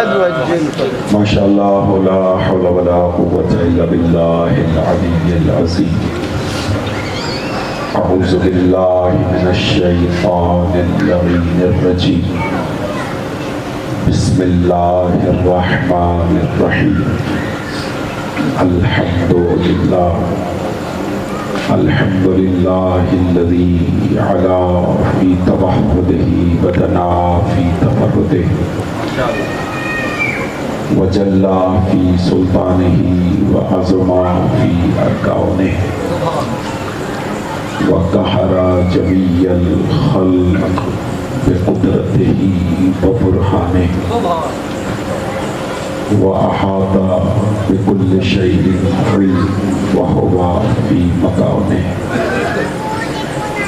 ما شاء الله لا حول ولا قوة إلا بالله العلي العظيم. أعوذ بالله من الشيطان اللعين الرجيم. بسم الله الرحمن الرحيم. الحمد لله الذي علا في توحده بدنا في تفرده وجلى في سلطانه وعظما في أركانه وقهر جميع الخلق بقدرته وبرهانه وأحاط بكل شيء علم وهو في مكانه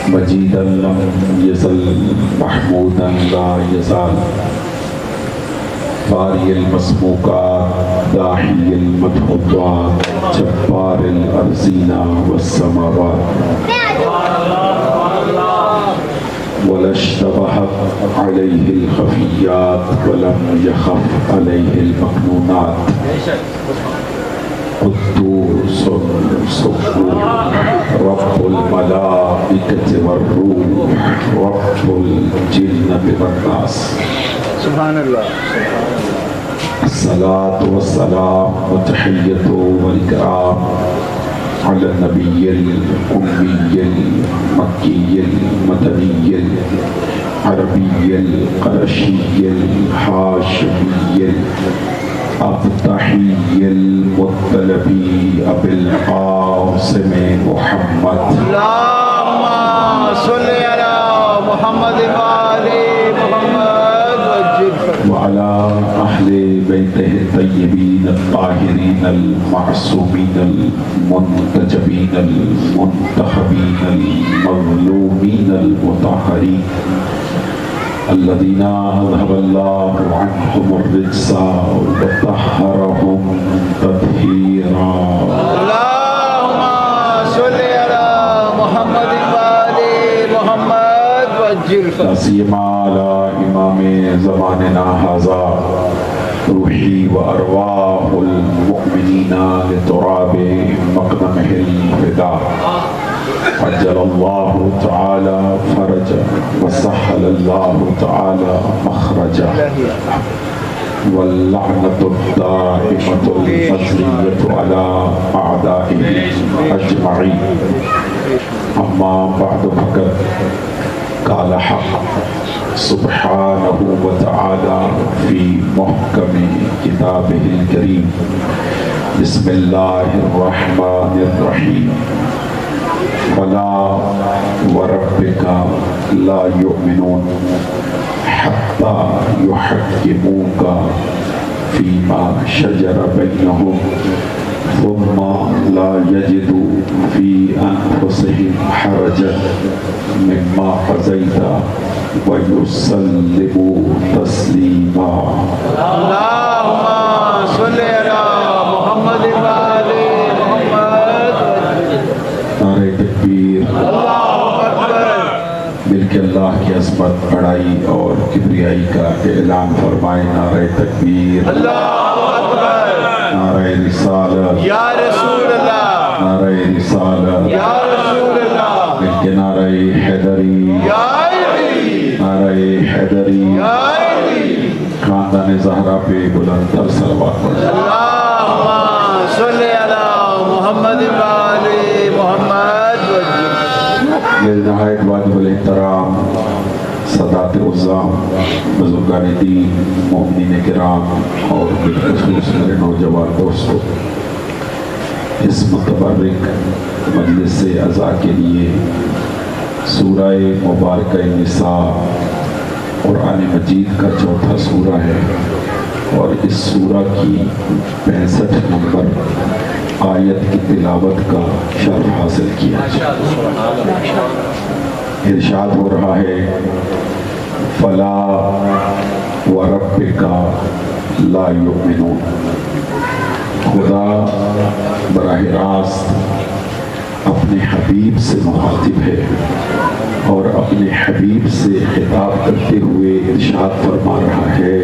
مجيدا لم يزل محمودا لا يزال باري المسموكات داحي المدحوظات جبار الأرضين والسماوات ولا اشتبهت عليه الخفيات ولم يخف عليه المكنونات قدوس سبوح رب الملائكة والروح رب الجن والناس سبحان الله. الصلاة والسلام والتحية والإكرام على النبي الأمي المكي المدني العربي القرشي الهاشمي الأبطحي المطلبي أبي القاسم محمد. اللهم صل على محمد وآل محمد وعلى أهل بيته الطيبين الطاهرين المعصومين المنتجبين المنتخبين المظلومين المطهرين الذين أذهب الله عنهم الرجس وطهرهم تطهيرا. اللهم صل على محمد وآل محمد لا سيما على إمام زماننا هذا روحي وأرواح المؤمنين لتراب مقدمه الفداء عجل الله تعالى فرجا وسهل الله تعالى مخرجا واللعنة الدائمة المجرية على أعدائه أجمعين. أما بعد فقد قال حق سبحانه وتعالى في محكم كتابه الكريم. بسم الله الرحمن الرحيم. فلا وربك لا يؤمنون حتى يحكموك فيما شجر بينهم ثم لا يجدوا في أنفسهم حرجا مما قضيت ويسلموا تسليما. اللهم صل على محمد وآل محمد. نعرہ تکبیر. اللہ اکبر. مل کے اللہ کی عظمت بڑائی اور کبریائی کا اعلان فرمائے. نعرہ تکبیر. اللہ اکبر. نعرہ رسالت. یا رسول اللہ. نعرہ رسالت. یا رسول اللہ. مل کے نعرہ حیدری. یا علی. نعرہ حیدری. یا علی. خاندان زہرا پہ بلند تر صلوات پڑھیں. اللهم صل على محمد وآل محمد. میرے نہایت واجب الاحترام سادات عظام بزرگان دین مومنین کرام اور بالخصوص میرے نوجوان دوستوں، اس متبرک مجلس عزا کے لیے سورہ مبارکہ النساء قرآن مجید کا چوتھا سورہ ہے اور اس سورہ کی 65 نمبر آیت کی تلاوت کا شرف حاصل کیا. ارشاد ہو رہا ہے فلا وربک لا یؤمنون. خدا براہ راست اپنے حبیب سے مخاطب ہے اور اپنے حبیب سے خطاب کرتے ہوئے ارشاد فرما رہا ہے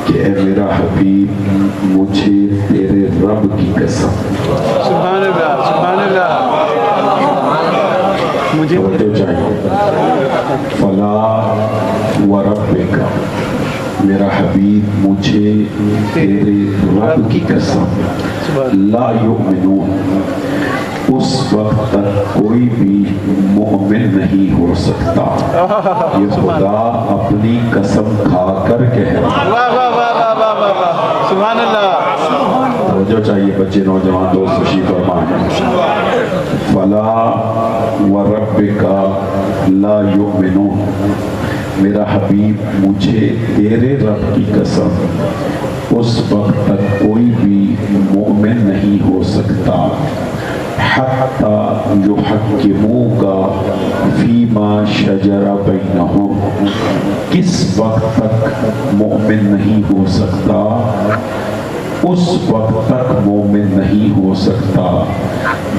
کہ اے میرا حبیب مجھے تیرے رب کی قسم سبحان اللہ سبحان اللہ مجھے توجہ چاہیے فلا وربک میرا حبیب مجھے تیرے رب کی قسم لا یؤمنون اس وقت تک کوئی بھی مومن نہیں ہو سکتا یہ خدا اپنی قسم کھا کر کہہ رہا ہے واہ واہ واہ واہ واہ واہ واہ سبحان اللہ توجہ چاہیے بچے نوجوان دوست خوشی فرمائیں فلا وربک لا یؤمنون میرا حبیب مجھے تیرے رب کی قسم اس وقت تک کوئی بھی مومن نہیں ہو سکتا حتی یحکموک فیما شجر بینہم کس وقت تک مومن نہیں ہو سکتا اس وقت تک مومن نہیں ہو سکتا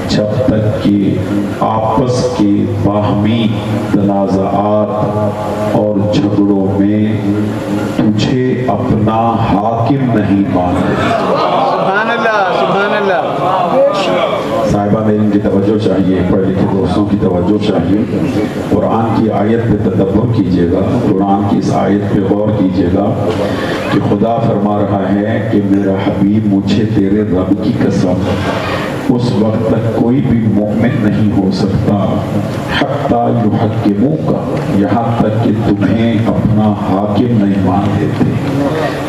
جب تک کہ آپس کے باہمی تنازعات اور جھگڑوں میں تجھے اپنا حاکم نہیں مانے سبحان اللہ سبحان اللہ صاحبہ ان کی توجہ چاہیے پڑھ لکھے دوستوں کی توجہ چاہیے قرآن کی آیت پہ تدبر کیجئے گا قرآن کی اس آیت پہ غور کیجئے گا کہ خدا فرما رہا ہے کہ میرا حبیب مجھے تیرے رب کی قسم اس وقت تک کوئی بھی مومن نہیں ہو سکتا حتی یحکموک یہاں تک کہ تمہیں اپنا حاکم نہیں مان دیتے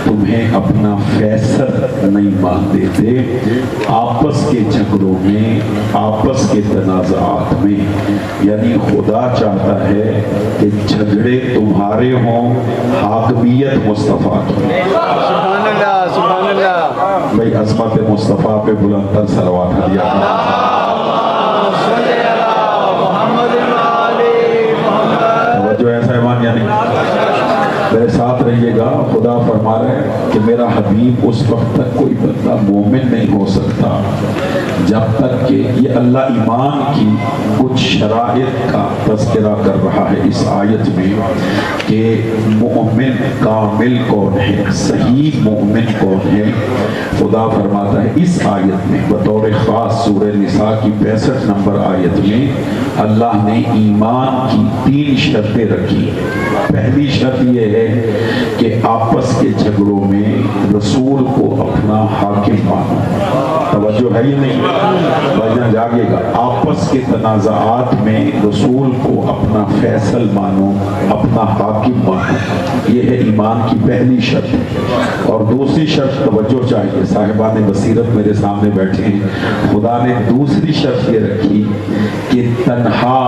تمہیں اپنا فیصل نہیں مان دیتے آپس کے جھگڑوں میں آپس کے تنازعات میں یعنی خدا چاہتا ہے کہ جھگڑے تمہارے ہوں حاکمیت مصطفیٰ کی سبحان اللہ سبحان اللہ بھئی عظمت مصطفیٰ پہ بلندتر صلوات ہدیہ صلی اللہ محمد علی محمد توجہ ایسا ایمان یا نہیں میرے ساتھ رہیے گا خدا فرما رہے ہیں کہ میرا حبیب اس وقت تک کوئی بندہ مومن نہیں ہو سکتا جب تک کہ یہ اللہ ایمان کی کچھ شرائط کا تذکرہ کر رہا ہے اس آیت میں کہ مومن کامل کون ہے صحیح مومن کون ہے خدا فرماتا ہے اس آیت میں بطور خاص سورہ نساء کی 65 نمبر آیت میں اللہ نے ایمان کی 3 شرطیں رکھی پہلی شرط یہ ہے کہ آپس کے جھگڑوں میں رسول کو اپنا حاکم مانو توجہ ہے یہ نہیں بھائی جان جاگے گا آپس کے تنازعات میں رسول کو اپنا فیصل مانو اپنا حاکم مانو یہ ہے ایمان کی پہلی شرط اور دوسری شرط توجہ چاہیے صاحبان بصیرت میرے سامنے بیٹھے ہیں خدا نے دوسری شرط یہ رکھی کہ تنہا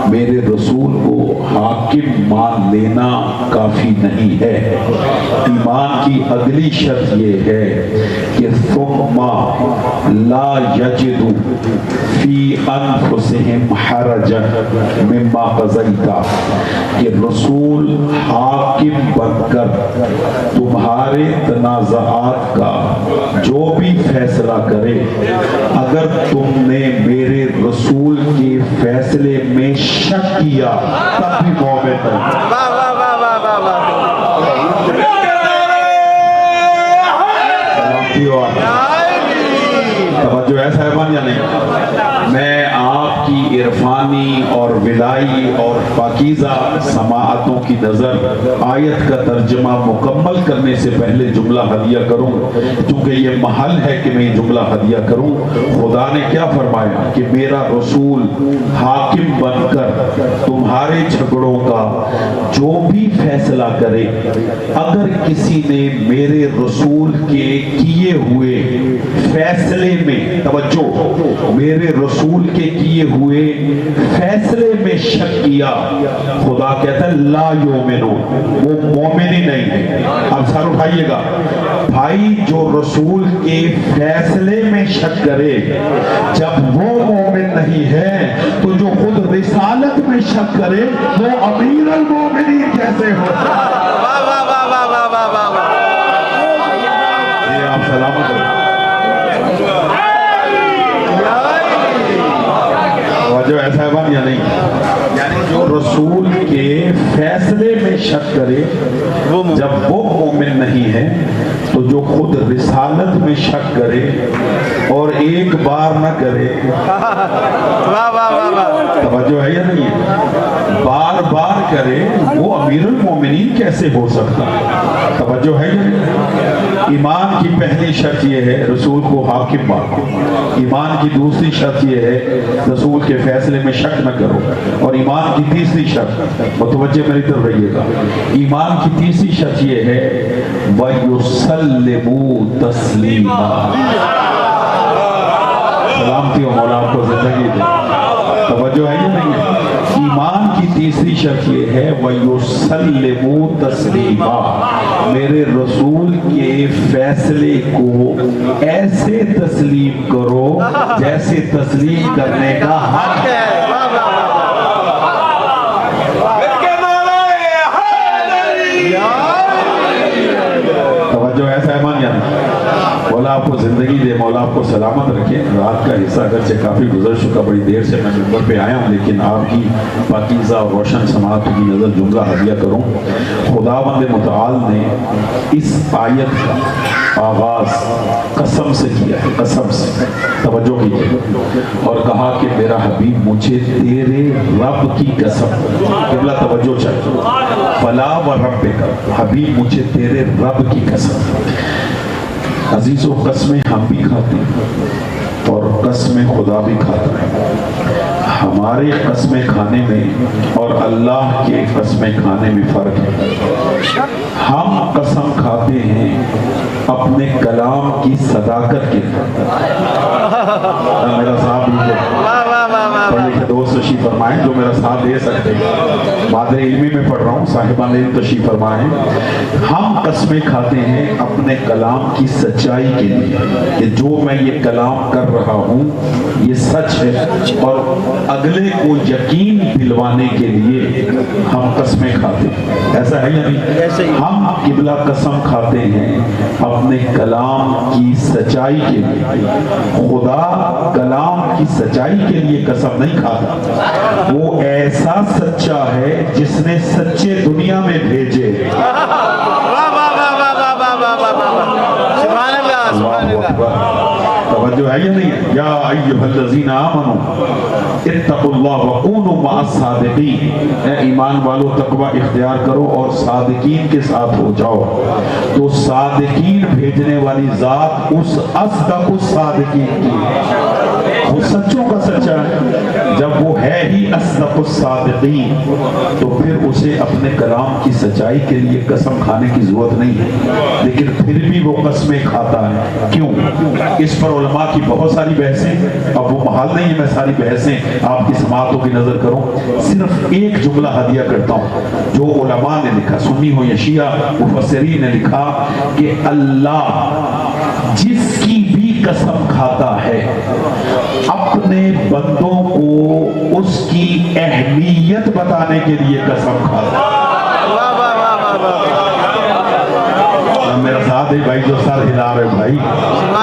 میرے رسول کو حاکم مان لینا کافی نہیں ہے ایمان کی اگلی شرط یہ ہے کہ ثم لا یجدوا فی انفسہم حرجا مما قضیت کہ رسول حاکم بن کر تمہارے تنازعات کا جو بھی فیصلہ کرے اگر تم نے میرے رسول کے فیصلے میں شک کیا تب بھی مومن نہیں واہ واہ واہ واہ واہ واہ سلامتی ہو آپ توجہ ہے صاحبان یا نہیں میں آپ کی عرفانی اور ولائی اور پاکیزہ سماعتوں کی نظر آیت کا ترجمہ مکمل کرنے سے پہلے جملہ ہدیہ کروں چونکہ یہ محل ہے کہ میں یہ جملہ ہدیہ کروں خدا نے کیا فرمایا کہ میرا رسول حاکم بن کر تمہارے جھگڑوں کا جو بھی فیصلہ کرے اگر کسی نے میرے رسول کے کیے ہوئے فیصلے میں توجہ میرے رسول کے کیے ہوئے فیصلے میں شک کیا خدا کہتا ہے لا یؤمنون وہ مومن ہی نہیں ہے اب سر اٹھائیے گا بھائی جو رسول کے فیصلے میں شک کرے جب وہ مومن نہیں ہے تو جو خود رسالت میں شک کرے وہ امیر المومنین کیسے ہو واہ واہ واہ واہ واہ واہ واہ واہ یہ آپ سلامت ہیں جو ایسا ہے یا نہیں یعنی جو رسول کے فیصلے میں شک کرے جب وہ مومن نہیں ہے جو خود رسالت میں شک کرے اور ایک بار نہ کرے، واہ واہ واہ واہ توجہ ہے یا نہیں ہے؟ بار بار کرے وہ امیر المومنین کیسے ہو سکتا ہے؟ توجہ ہے یا نہیں؟ ایمان کی پہلی شرط یہ ہے رسول کو حاکم مانو، ایمان کی دوسری شرط یہ ہے رسول کے فیصلے میں شک نہ کرو، اور ایمان کی تیسری شرط، متوجہ میری طرف رہیے گا، ایمان کی تیسری شرط یہ ہے وَيُسَلِّمُوا تَسْلِيمًا، سلامتی ہو مولا آپ کو زندگی دے، توجہ ہے یا نہیں ہے؟ ایمان کی تیسری شرط یہ ہے وَيُسَلِّمُوا تَسْلِيمًا، میرے رسول کے فیصلے کو ایسے تسلیم کرو جیسے تسلیم کرنے کا حق ہے۔ توجہ ایسا ہے مان یا نہیں؟ مولا آپ کو زندگی دے، مولا آپ کو سلامت رکھے۔ رات کا حصہ اگرچہ کافی گزر چکا، بڑی دیر سے میں منبر پہ آیا ہوں، لیکن آپ کی پاکیزہ اور روشن سماعت کی نظر جملہ ہدیہ کروں۔ خداوند متعال نے اس آیت کا آغاز قسم سے کیا ہے، قسم سے، توجہ کیجئے، اور کہا کہ میرا حبیب مجھے تیرے رب کی قسم، قبلہ توجہ چاہیے، فلا و ربک، حبیب مجھے تیرے رب کی قسم۔ عزیزو قسمیں ہم بھی کھاتے ہیں اور قسمیں خدا بھی کھاتا ہے۔ ہمارے قسمیں کھانے میں اور اللہ کے قسمیں کھانے میں فرق ہے۔ ہم قسم کھاتے ہیں اپنے کلام کی صداقت کے لیے۔ میرا صاحب پڑھ لکھے دوست تشریف فرمائیں جو میرا ساتھ دے سکتے ہیں، مادر علمی میں پڑھ رہا ہوں، صاحبان علم تشریف فرمائیں۔ ہم قسمیں کھاتے ہیں اپنے کلام کی سچائی کے لیے کہ جو میں یہ کلام کر رہا ہوں یہ سچ ہے، اور اگلے کو یقین دلوانے کے لیے ہم قسمیں کھاتے ہیں۔ ایسا ہے یا نہیں؟ ہم قبلہ قسم کھاتے ہیں اپنے کلام کی سچائی کے لیے۔ خدا کلام کی سچائی کے لیے قسم نہیں کھاتا، وہ ایسا سچا ہے جس نے سچے دنیا میں بھیجے۔ اللہ اکبر، توجہ ہے یا نہیں ہے؟ یا ایھا الذین آمنوا اتقوا اللہ وکونوا مع الصادقین، اے ایمان والو تقوی اختیار کرو اور صادقین کے ساتھ ہو جاؤ۔ تو صادقین بھیجنے والی ذات اس اصدق الصادقین کی، وہ سچوں کا سچا ہے۔ جب وہ ہے ہی اصدق الصادقین تو پھر اسے اپنے کلام کی سچائی کے لیے قسم کھانے کی ضرورت نہیں ہے، لیکن پھر بھی وہ قسمیں کھاتا ہے۔ کیوں؟ اس پر علماء کی بہت ساری بحثیں، اب وہ محال نہیں ہے میں ساری بحثیں آپ کی سماعتوں کی نظر کروں، صرف ایک جملہ ہدیہ کرتا ہوں جو علماء نے لکھا، سنی ہو یا شیعہ، مفسرین نے لکھا کہ اللہ جس کی بھی قسم کھاتا ہے اپنے بندوں کو اس کی اہمیت بتانے کے لیے قسم کھاتا ہے۔ میرا ساتھ ہے بھائی جو سر ہلا رہے بھائی،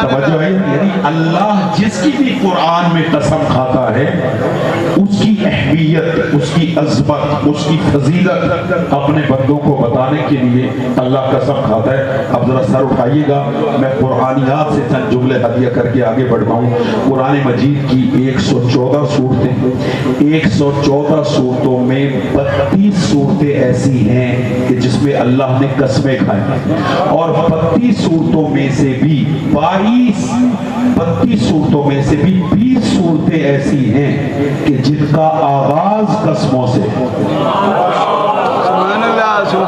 توجہ ہے، یعنی اللہ جس کی بھی قرآن میں قسم کھاتا ہے اس کی اہمیت، اس کی عظمت، اس کی فضیلت اپنے بندوں کو بتانے کے لیے اللہ قسم کھاتا ہے۔ اب ذرا سر اٹھائیے گا، میں قرآنیات سے چند جملے ہدیہ کر کے آگے بڑھتا ہوں۔ قرآن مجید کی 114 صورتیں، 114 صورتوں میں 32 صورتیں ایسی ہیں کہ جس میں اللہ نے قسمیں کھائی، اور 32 صورتوں میں سے بھی 32 صورتوں میں سے بھی 20 صورتیں ایسی ہیں کہ جن کا آغاز قسموں سے،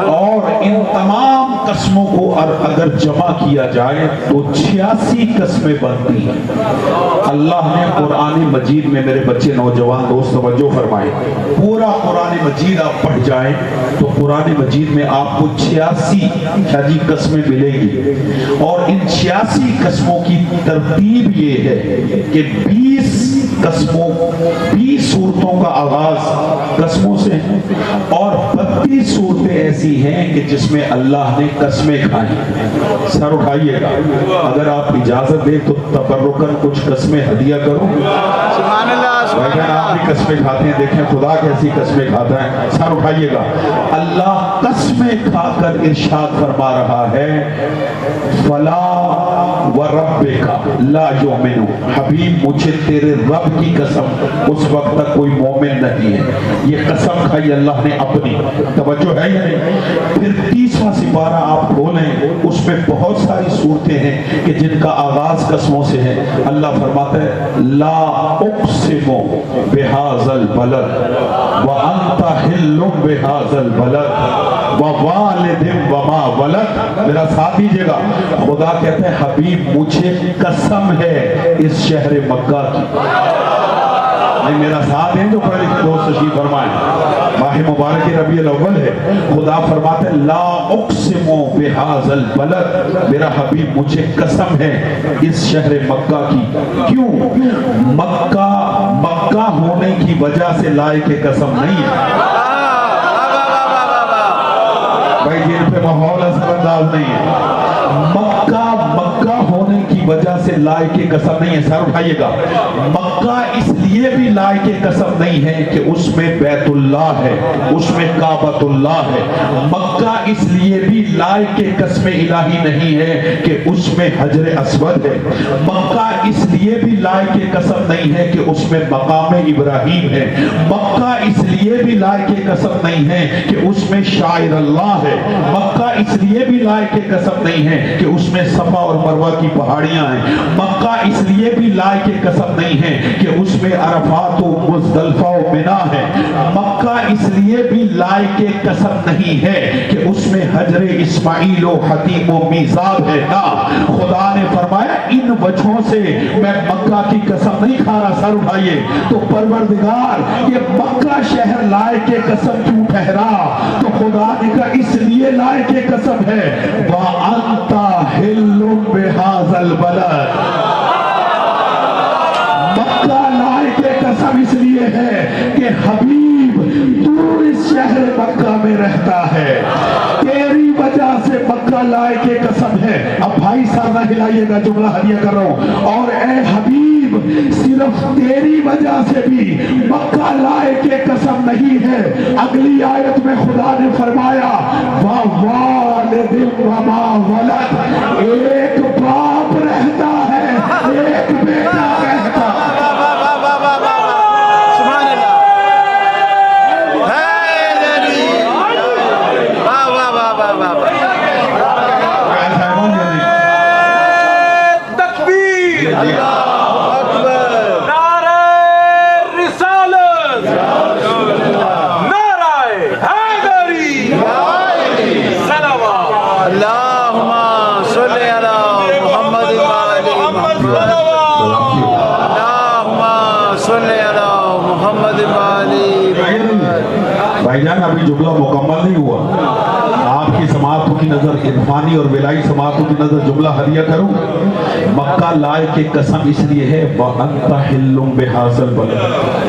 اور ان تمام قسموں کو اگر جمع کیا جائے تو 86 قسمیں بنتی ہیں۔ اللہ نے قرآن مجید میں، میرے بچے نوجوان دوست توجہ فرمائیں، پورا قرآن مجید آپ پڑھ جائیں تو قرآن مجید میں آپ کو 86 قسمیں ملیں گی، اور ان 86 قسموں کی ترتیب یہ ہے کہ 20 صورتوں کا آغاز قسموں سے، اور 32 صورتیں ایسی ہیں کہ جس میں اللہ نے قسمیں کھائیں۔ سر اٹھائیے گا، اگر آپ اجازت دیں تو تبرکاً کچھ قسمیں ہدیہ کروں۔ سبحان اللہ بھائی جان آپ بھی قسمیں کھاتے ہیں، دیکھیں خدا کیسی قسمیں کھاتا ہے، سر اٹھائیے گا۔ اللہ قسمیں کھا کر ارشاد فرما رہا ہے فلا وربک لا یؤمنو، حبیب مجھے تیرے رب کی قسم اس وقت تک کوئی مومن نہیں ہے۔ یہ قسم کھائی اللہ نے اپنی، توجہ ہے یا نہیں؟ پھر 30واں سپارہ آپ کھولیں، اس میں بہت ساری صورتیں ہیں کہ جن کا آغاز قسموں سے ہے۔ اللہ فرماتا ہے لا اقسم بہذا البلد وانت حل بہذا البلد ووالد وما ولد۔ میرا ساتھ دیجیے گا، خدا کہتے ہیں حبیب مجھے قسم ہے اس شہر مکہ کی۔ نہیں میرا ساتھ ہیں جو پڑھے لکھے دوست تشریف فرمائیں، ماہ مبارک ربیع الاول ہے، خدا فرماتے ہیں لا اقسم بہذا البلد، میرا حبیب مجھے قسم ہے اس شہر مکہ کی۔ کیوں؟ مکہ ہونے کی وجہ سے لائق قسم نہیں ہے۔ بھائی جن پہ ماحول اثر انداز نہیں ہے، مکہ ہونے کی وجہ سے لائق قسم نہیں ہے۔ سر اٹھائیے گا، مکہ اس لیے بھی لائق قسم نہیں ہے کہ اس میں بیت اللہ ہے، اس میں کعبۃ اللہ ہے۔ مکہ اس لیے بھی لائق قسم الہی نہیں ہے کہ اس میں حجر اسود ہے۔ مکہ اس لیے بھی لائق قسم نہیں ہے کہ اس میں مقام ابراہیم ہے۔ مکہ اس لیے بھی لائق قسم نہیں ہے کہ اس میں شاعر اللہ ہے۔ مکہ اس لیے بھی لائق قسم نہیں ہے کہ اس میں صفا اور مروہ کی پہاڑیاں ہیں۔ مکہ اس لیے بھی لائق قسم نہیں ہے کہ اس میں عرفات و مزدلفہ و منا ہے۔ مکہ اس لیے بھی لائق قسم نہیں ہے کہ اس میں حجر اسماعیل و حتیم و میزاب ہے۔ نا، خدا نے فرمایا ان وجہوں سے میں مکہ کی قسم نہیں کھا رہا۔ سر اٹھائیے تو پروردگار یہ مکہ شہر لائق قسم کیوں ٹھہرا؟ تو خدا نے کہا اس لیے لائق قسم ہے وَأَنْتَ حِلٌّ بِهَذَا الْبَلَدِ، مکہ لائق قسم اس لیے ہے کہ حبیب تو اس شہر مکہ میں رہتا ہے، تیری وجہ سے مکہ لائق قسم ہے۔ اب بھائی سر نہ ہلائیے گا، جملہ ہدیہ کر رہا ہوں، اور اے حبیب صرف تیری وجہ سے بھی مکہ لائق قسم نہیں ہے۔ اگلی آیت میں خدا نے فرمایا وَوَالِدٍ وَمَا وَلَدَ، ایک باپ رہتا ہے، ایک بیٹا رہتا ہے۔ بھائی جان ابھی جملہ مکمل نہیں ہوا، آپ کی سماعتوں کی نظر عرفانی اور ولائی سماعتوں کی نظر جملہ ہدیہ کروں۔ مکہ لائق قسم اس لیے ہے وَأَنْتَ حِلٌّ بِهَذَا الْبَلَدِ،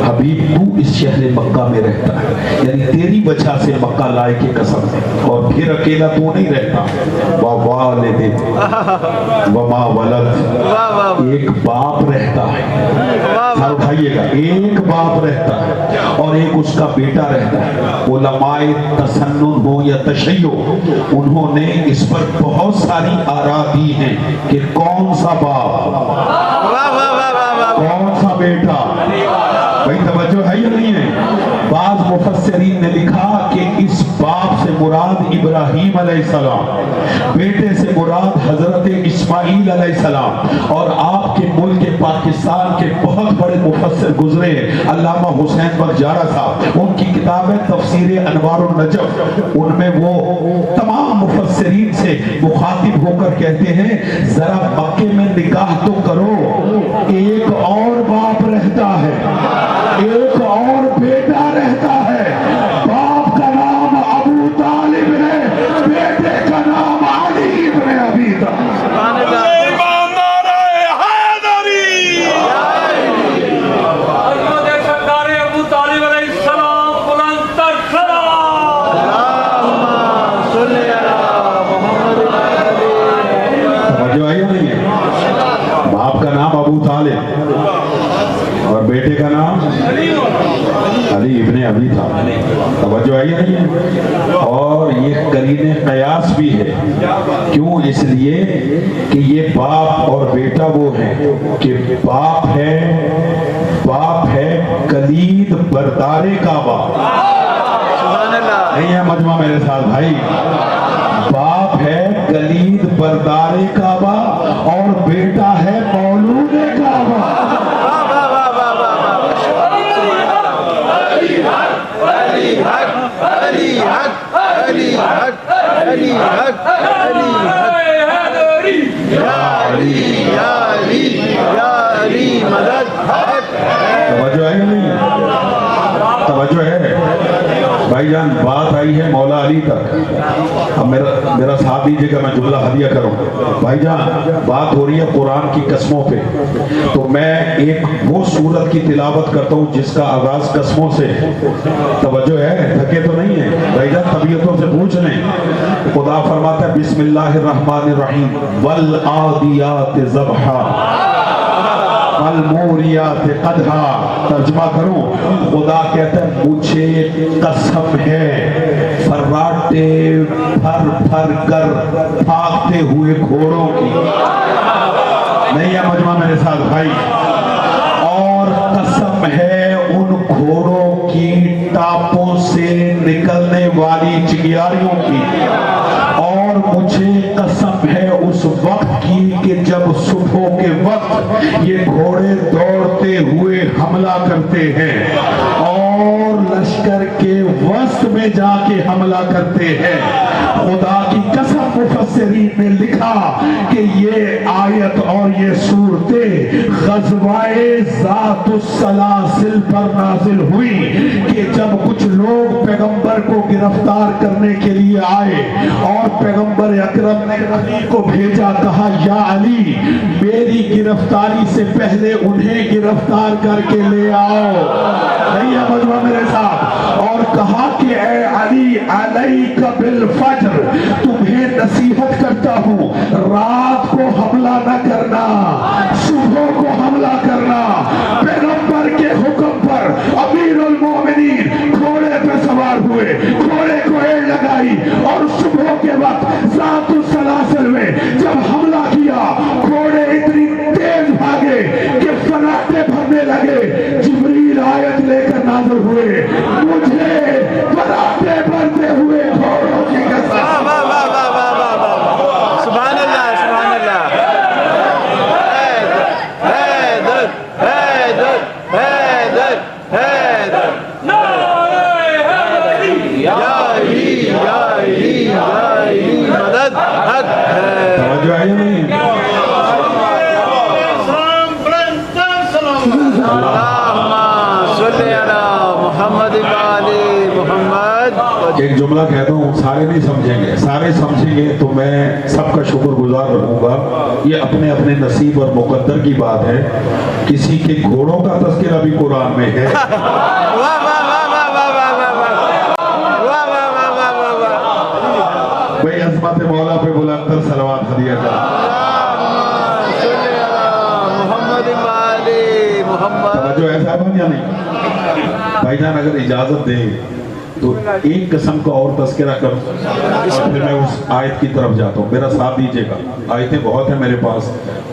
حبیب تو اس شہر مکہ میں رہتا ہے، یعنی تیری وجہ سے مکہ لائق قسم ہے۔ اور پھر اکیلا تو نہیں رہتا، وَوَالِدٍ وَمَا وَلَدَ، ایک باپ رہتا ہے۔ سر اٹھائیے گا، ایک باپ رہتا ہے اور ایک اس کا بیٹا رہتا ہے۔ علماء تسنن ہو یا تشیع، انہوں نے اس پر بہت ساری آراء دی ہیں کہ کون سا باپ، کون سا بیٹا۔ بھائی توجہ ہے یا نہیں ہے؟ بعض مفسرین نے لکھا کہ اس باپ سے مراد ابراہیم علیہ السلام، بیٹے سے مراد حضرت اسماعیل علیہ السلام۔ اور آپ کے ملک پاکستان کے بہت بڑے مفسر گزرے، علامہ حسین بختیارا صاحب، ان کی کتاب ہے تفسیر انوار النجف، ان میں وہ تمام مفسرین سے مخاطب ہو کر کہتے ہیں ذرا مکے میں نگاہ تو کرو، ایک اور باپ رہتا ہے، ایک اور بیٹا رہتا ہے۔ باپ کا نام ابو طالب ہے، بیٹے کا نام علی ابن ابی طالب۔ باپ کا نام ابو طالب اور بیٹے کا نام ابھی تھا. توجہ ہے یا نہیں؟ اور یہ قرین قیاس بھی ہے. کیوں؟ اس لیے کہ یہ باپ اور بیٹا وہ ہے کہ باپ ہے کلید بردار کعبہ. سبحان اللہ. نہیں ہے مجمع میرے ساتھ بھائی؟ باپ ہے کلید بردار کعبہ اور بیٹا ہے مولود کعبہ. علی حق علی حق علی حق علی حق علی حق یا علی یا علی یا علی مدد. توجہ ہے یا نہیں؟ توجہ ہے بھائی جان. بات آئی ہے مولا علی تک. اب میرا ساتھ دیجئے گا, میں جملہ ہدیہ کروں. بھائی جان بات ہو رہی ہے قرآن کی قسموں پہ, تو میں ایک وہ سورت کی تلاوت کرتا ہوں جس کا آغاز قسموں سے. توجہ ہے, تھکے تو نہیں ہیں بھائی جان؟ طبیعتوں سے پوچھ لیں. خدا فرماتا ہے بسم اللہ الرحمن الرحیم والعادیات ضبحا والموریات قدحا. ترجمہ کروں, خدا کہتا ہے مجھے قسم ہے فراٹے پھر پھر کر بھاگتے ہوئے گھوڑوں کی. نہیں ہے مجمع میرے ساتھ بھائی؟ اور قسم ہے ان گھوڑوں کی ٹاپوں سے نکلنے والی چنگیاریوں کی. اور مجھے قسم ہے اس وقت کی کہ جب صبح کے وقت یہ گھوڑے دوڑتے ہوئے حملہ کرتے ہیں اور لشکر کے وسط میں جا کے حملہ کرتے ہیں. خدا کی قسم مفسرین نے لکھا کہ یہ آیت اور یہ صورتیں غزوہ ذات السلاسل پر نازل ہوئی کہ جب کچھ لوگ پیغمبر کو گرفتار کرنے کے لیے آئے اور پیغمبر اکرم نے علی کو بھیجا, کہا یا علی میری گرفتاری سے پہلے انہیں گرفتار کر کے لے آؤ. نہیں ہے مجمع میرے ساتھ؟ اور کہا کہ اے علی علیک بالفجر, تمہیں نصیحت کرتا ہوں رات کو حملہ نہ کرنا, صبح کو حملہ کرنا. پیغمبر کے حکم پر امیر المومنین گھوڑے پہ سوار ہوئے, گھوڑے کو ایڑ لگائی اور صبح کے وقت ذات السلاسل میں جب حملہ کیا, گھوڑے اتنی تیز بھاگے کہ فراٹے بھرنے لگے. جبریل آیت لے کر نازل ہوئے, مجھے فراٹے بھرتے ہوئے گھوڑوں کی قسم. سبحان اللہ سبحان اللہ. حیدر حیدر حیدر حیدر یا علی یا علی یا علی مدد حق ہے. توجہ ہے یا نہیں؟ اللہم صلی علی محمد و آل محمد. ایک جملہ کہتا ہوں, سارے نہیں سمجھیں گے, سارے سمجھیں گے تو میں سب کا شکر گزار رہوں گا. یہ اپنے اپنے نصیب اور مقدر کی بات ہے. کسی کے گھوڑوں کا تذکرہ بھی قرآن میں ہے. بھئی عظمت مولا پہ بلند تر صلوات ہدیہ کر. توجہ ہے صاحبان یا نہیں؟ بھائی جان اگر اجازت دیں تو ایک قسم کا اور تذکرہ کروں اور پھر میں اس آیت کی طرف جاتا ہوں. میرا ساتھ دیجئے گا. آیتیں بہت ہیں میرے پاس,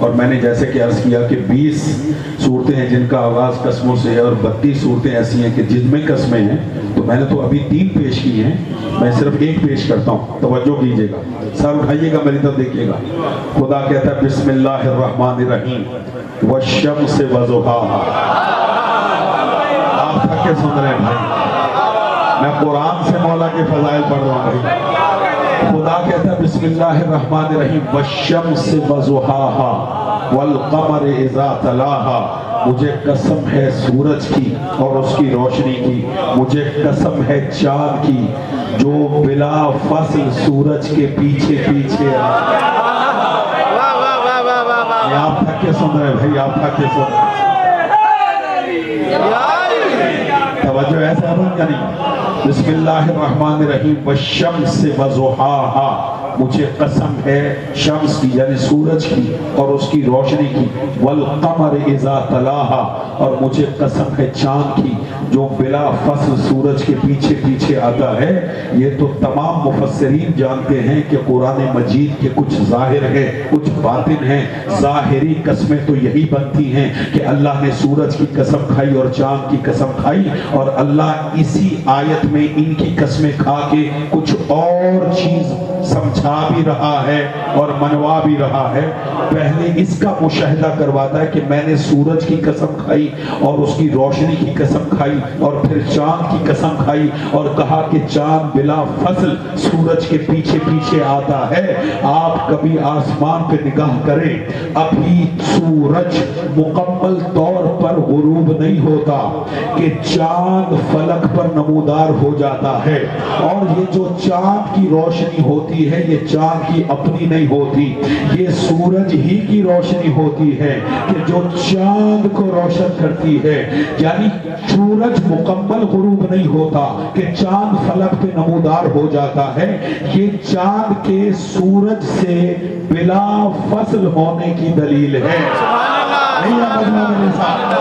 اور میں نے جیسے کہ عرض کیا کہ 20 صورتیں ہیں جن کا آغاز قسموں سے ہے, اور 32 صورتیں ایسی ہیں کہ جن میں قسمیں ہیں. تو میں نے تو ابھی 3 پیش کی ہیں, میں صرف ایک پیش کرتا ہوں. توجہ کیجئے گا, سر اٹھائیے گا, میری طرف دیکھیے گا. خدا کہتا ہے بسم اللہ الرحمن الرحیم والشمس وضحاها. آپ تھک کے سن رہے ہیں بھائی, میں قرآن سے مولا کے فضائل پڑھ رہا ہوں بھائی. خدا کہتا ہے بسم اللہ الرحمن الرحیم والشمس وضحاها والقمر اذا تلاها. مجھے قسم ہے سورج کی اور اس کی روشنی کی, مجھے قسم ہے چاند کی جو بلا فصل سورج کے پیچھے پیچھے. آپ تھک کے سن رہے ہیں بھائی, آپ تھک کے سن رہے ہیں. توجہ ایسا ہے یا نہیں؟ بسم اللہ الرحمن الرحیم والشمس وضحاها مجھے قسم ہے شمس کی یعنی سورج کی اور اس کی روشنی کی، والقمر اذا تلاہا، اور مجھے قسم ہے چاند کی جو بلا فصل سورج کے پیچھے پیچھے آتا ہے۔ یہ تو تمام مفسرین جانتے ہیں کہ قرآن مجید کے کچھ ظاہر ہے کچھ باطن ہیں۔ ظاہری قسمیں تو یہی بنتی ہیں کہ اللہ نے سورج کی قسم کھائی اور چاند کی قسم کھائی، اور اللہ اسی آیت میں ان کی قسمیں کھا کے کچھ اور چیز سمجھا بھی رہا ہے اور منوا بھی رہا ہے۔ پہلے اس کا مشاہدہ کرواتا ہے کہ میں نے سورج کی قسم کھائی اور اس کی روشنی کی قسم کھائی، اور پھر چاند کی قسم کھائی اور کہا کہ چاند بلا فصل سورج کے پیچھے پیچھے آتا ہے۔ آپ کبھی آسمان پہ نگاہ کریں، ابھی سورج مکمل طور پر غروب نہیں ہوتا کہ چاند فلک پر نمودار ہو جاتا ہے، اور یہ جو چاند کی روشنی ہوتی ہے یہ چاند کی اپنی نہیں ہوتی، یہ سورج ہی کی روشنی ہوتی ہے کہ جو چاند کو روشن کرتی ہے۔ یعنی سورج مکمل غروب نہیں ہوتا کہ چاند فلک پہ نمودار ہو جاتا ہے، یہ چاند کے سورج سے بلا فصل ہونے کی دلیل ہے۔ نہیں سمجھنا میرے ساتھ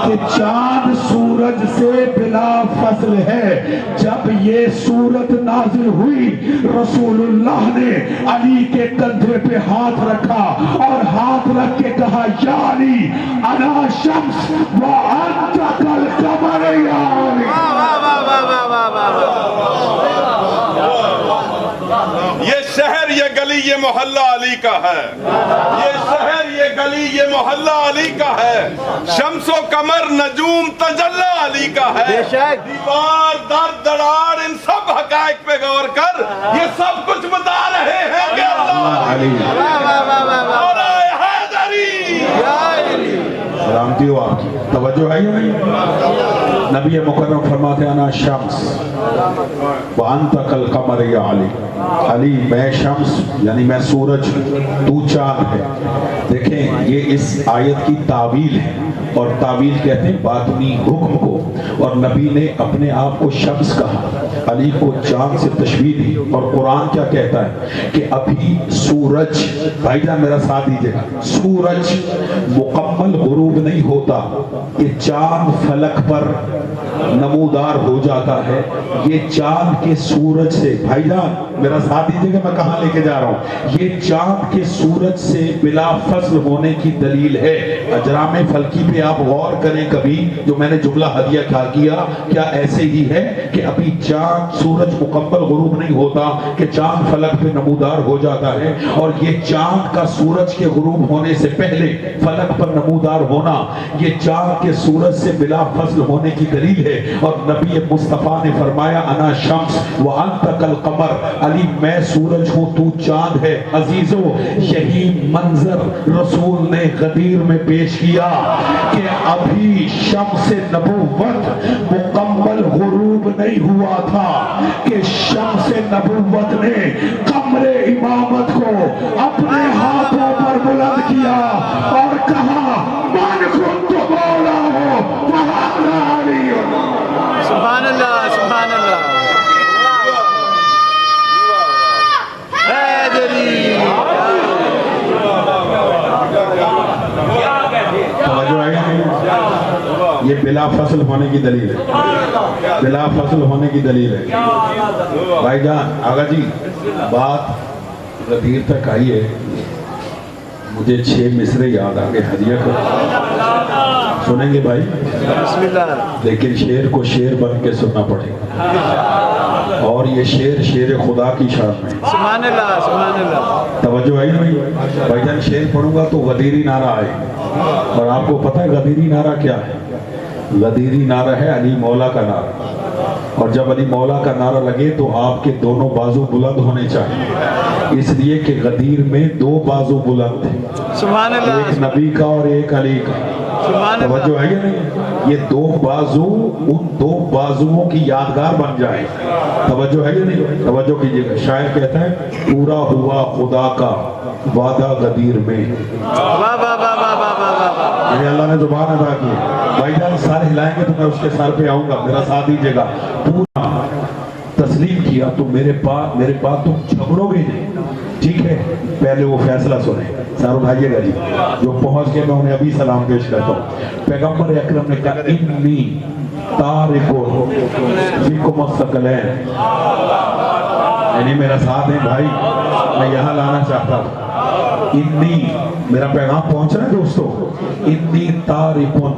کہ چاند سورج سے بلا فصل ہے۔ جب یہ صورت نازل ہوئی، رسول اللہ نے علی کے کندھے پہ ہاتھ رکھا اور ہاتھ رکھ کے کہا، یا علی انا شمس وانت کالقمر یا علی۔ یہ شہر یہ گلی یہ محلہ علی کا ہے، یہ شہر یہ گلی یہ محلہ علی کا ہے، شمس و قمر نجوم تجلی علی کا ہے۔ دیوار در دراڑ ان سب حقائق پہ غور کر، یہ سب کچھ بتا رہے ہیں کہ اللہ علی اور حیدری۔ سلامتی ہو آپ کی، توجہ ہے یا نہیں؟ نبی مکرم فرماتے ہیں انا شمس وانت کالقمر یا علی، علی میں شمس یعنی میں سورج تو چاند ہے۔ دیکھیں یہ اس آیت کی تعویل ہے، اور تعویل کہتے ہیں باطنی حکم کو، اور نبی نے اپنے آپ کو شمس کہا، علی کو چاند سے تشبیہ دی، اور قرآن کیا کہتا ہے کہ ابھی سورج، بھائی جان میرا ساتھ دیجئے گا، سورج مکمل غروب نہیں ہوتا کہ چاند فلک پر نمودار ہو جاتا ہے، یہ چاند کے سورج سے، بھائی جان میرا ساتھ دیجئے گا میں کہاں لے کے جا رہا ہوں، یہ چاند کے سورج سے بلا فصل ہونے کی دلیل ہے۔ اجرام فلکی پہ آپ غور کریں کبھی، جو میں نے جملہ ہدیہ کیا کیا ایسے ہی ہے کہ ابھی چاند سورج مکمل غروب نہیں ہوتا کہ چاند فلک پہ نمودار ہو جاتا ہے، اور یہ چاند کا سورج کے غروب ہونے سے پہلے فلک پر نمودار ہونا یہ چاند کے سورج سے بلا فصل ہونے کی دلیل ہے۔ اور نبی مصطفیٰ نے فرمایا انا شمس وانت کالقمر، علی میں سورج ہوں تو چاند ہے۔ عزیزو یہی منظر رسول نے غدیر میں پیش کیا کہ ابھی شمس نبوت مکمل غروب نہیں ہوا تھا کہ شمس نبوت نے قمر امامت کو اپنے ہاتھوں پر بلند کیا اور کہا من کنت مولا ہو فہذا علی۔ سبحان اللہ سبحان اللہ۔ حیدری۔ توجہ ہے یا نہیں؟ یہ بلا فصل ہونے کی دلیل ہے، بلا فصل ہونے کی دلیل ہے۔ بھائی جان آغا جی بات غدیر تک آئی ہے، مجھے 6 مصرے یاد آگے ہدیہ کر سنیں گے بھائی، بسم اللہ۔ لیکن شعر کو شعر بن کے سننا پڑے گا، اور یہ شعر خدا کی شان میں۔ سبحان اللہ سبحان اللہ۔ توجہ ہے نہیں؟ بھائی جان شعر پڑھوں گا تو غدیری نعرہ آئے، اور آپ کو پتہ ہے غدیری نعرہ کیا ہے؟ غدیری نعرہ ہے علی مولا کا نعرہ، اور جب علی مولا کا نعرہ لگے تو آپ کے دونوں بازو بلند ہونے چاہیے، اس لیے کہ غدیر میں 2 بازو بلند ہیں، سبحان اللہ۔ ایک نبی کا اور ایک علی کا۔ سبحان اللہ۔ توجہ ہے یا نہیں؟ یہ 2 بازو ان 2 بازوؤں کی یادگار بن جائے۔ توجہ ہے یا نہیں؟ توجہ کیجئے گا، شاعر کہتا ہے پورا ہوا خدا کا وعدہ غدیر میں۔ واہ واہ واہ واہ واہ واہ واہ۔ یہ اللہ نے زبان ادا کی۔ بھائی جان سارے ہلائیں گے تو میں اس کے سر پہ آؤں گا، میرا ساتھ دیجئے گا۔ پورا تسلیم کیا تو میرے پاس تم جھگڑو گے نہیں، ٹھیک ہے، پہلے وہ فیصلہ سنیں، سر اٹھائیے گا جی، جو پہنچ کے میں انہیں ابھی سلام پیش کرتا ہوں۔ پیغمبر اکرم نے کہا انی تارکو فیکم الثقلین، یعنی میرا ساتھ ہے بھائی، میں یہاں لانا چاہتا ہوں، انی، میرا پیغام پہنچ رہا ہے دوستو، انی تارکن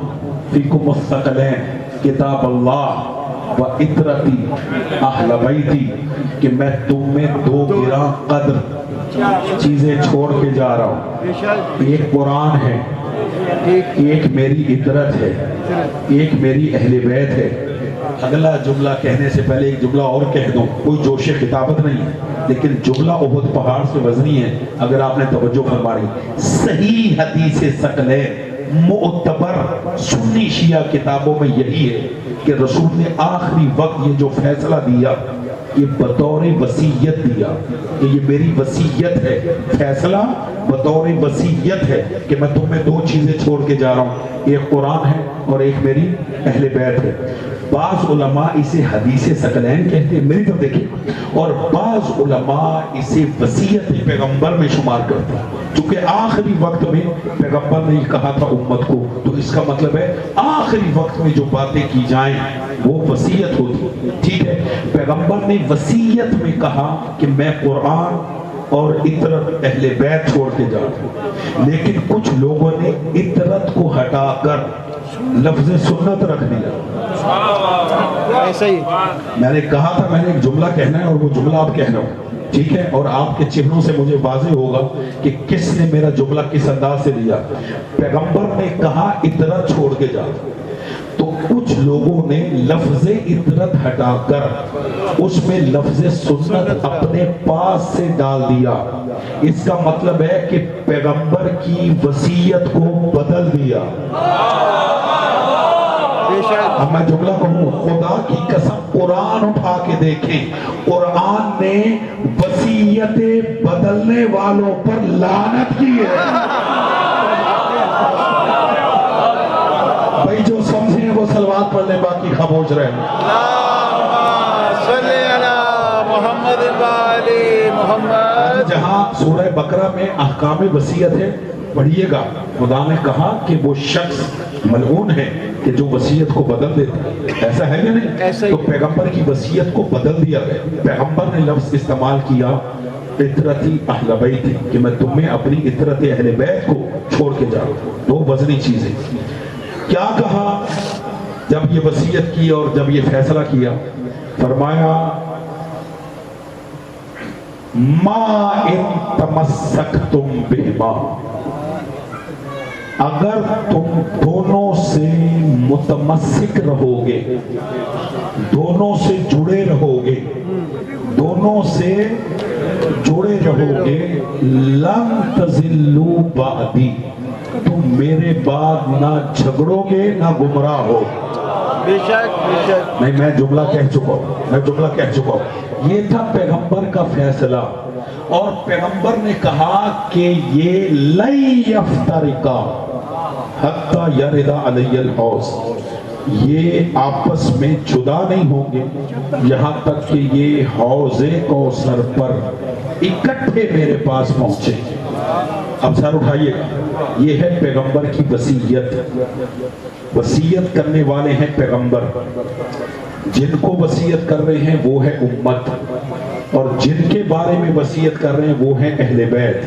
فیکم الثقلین، کتاب اللہ و اطرتی اہل بیتی، کہ میں تم میں دو گراں قدر چیزیں چھوڑ کے جا رہا ہوں، ایک قرآن ہے، ایک میری اطرت ہے، ایک میری اہل بیت ہے۔ اگلا جملہ کہنے سے پہلے ایک جملہ اور کہہ دوں، کوئی جوش خطابت نہیں ہے، لیکن جملہ احد پہاڑ سے وزنی ہے، اگر آپ نے توجہ فرمائی۔ صحیح حدیث ثقلین معتبر سنی شیعہ کتابوں میں یہی ہے کہ رسول نے آخری وقت یہ جو فیصلہ دیا، یہ بطور وصیت دیا کہ یہ میری وصیت ہے، فیصلہ بطور وصیت ہے کہ میں تمہیں دو چیزیں چھوڑ کے جا رہا ہوں، ایک قرآن ہے اور ایک میری اہل بیت ہے۔ بعض علماء اسے حدیث ثقلین کہتے ہیں، میری طرف دیکھیں، اور بعض علماء اسے وصیت پیغمبر میں شمار کرتے ہیں، چونکہ آخری وقت میں پیغمبر نے کہا تھا امت کو، تو اس کا مطلب ہے آخری وقت میں جو باتیں کی جائیں وہ وصیت ہوتی، ٹھیک ہے۔ پیغمبر نے وصیت میں کہا کہ میں قرآن اور اطرت اہل بیت چھوڑ کے جا رہا ہوں، لیکن کچھ لوگوں نے اطرت کو ہٹا کر لفظ سنت رکھ دیا۔ ایسا ہی میں نے کہا تھا میں نے ایک جملہ کہنا ہے اور وہ جملہ آپ کہہ رہا ہوں، ٹھیک ہے، اور آپ کے چہروں سے مجھے واضح ہوگا کہ کس نے میرا جملہ کس انداز سے لیا۔ پیغمبر نے کہا اطرت چھوڑ کے جا، تو کچھ لوگوں نے لفظ اطرت ہٹا کر اس میں لفظ سنت اپنے پاس سے ڈال دیا، اس کا مطلب ہے کہ پیغمبر کی وصیت کو بدل دیا۔ اب میں جملہ کہوں، خدا کی قسم قرآن اٹھا کے دیکھیں، قرآن نے وصیتیں بدلنے والوں پر لعنت کی ہے۔ بھائی جو سمجھیں وہ صلوات پڑھ لیں، باقی خاموش رہیں۔ اللہم صلی علی محمد وآل محمد۔ جہاں سورہ بقرہ میں احکام وصیت ہے، پڑھیے گا، خدا نے کہا کہ وہ شخص ملعون ہے کہ جو وصیت کو بدل دیتا ہے، ایسا ہے یا نہیں؟ تو پیغمبر کی وصیت کو بدل دیا گیا۔ پیغمبر نے لفظ استعمال کیا اطرتی اہل بیت، کہ میں تمہیں اپنی اطرت اہل بیت کو چھوڑ کے جا رہا ہوں، دو وزنی چیزیں۔ کیا کہا جب یہ وصیت کی اور جب یہ فیصلہ کیا؟ فرمایا ما ان تمسکتم بہما، اگر تم دونوں سے متمسک رہو گے، دونوں سے جڑے رہو گے، دونوں سے جڑے رہو گے، لن تضلوا بعدی، تم میرے بعد نہ جھگڑو گے نہ گمراہ ہو۔ بے شک بے شک، نہیں، میں جملہ کہہ چکا ہوں، یہ تھا پیغمبر کا فیصلہ، اور پیغمبر نے کہا کہ یہ لن یفترقا حتی یرد علی الحوض، یہ آپس میں جدا نہیں ہوں گے یہاں تک کہ یہ حوض کوثر پر اکٹھے میرے پاس پہنچے۔ اب سر اٹھائیے گا، یہ ہے پیغمبر کی وصیت۔ وصیت کرنے والے ہیں پیغمبر، جن کو وصیت کر رہے ہیں وہ ہے امت، اور جن کے بارے میں وصیت کر رہے ہیں وہ ہیں اہل بیت،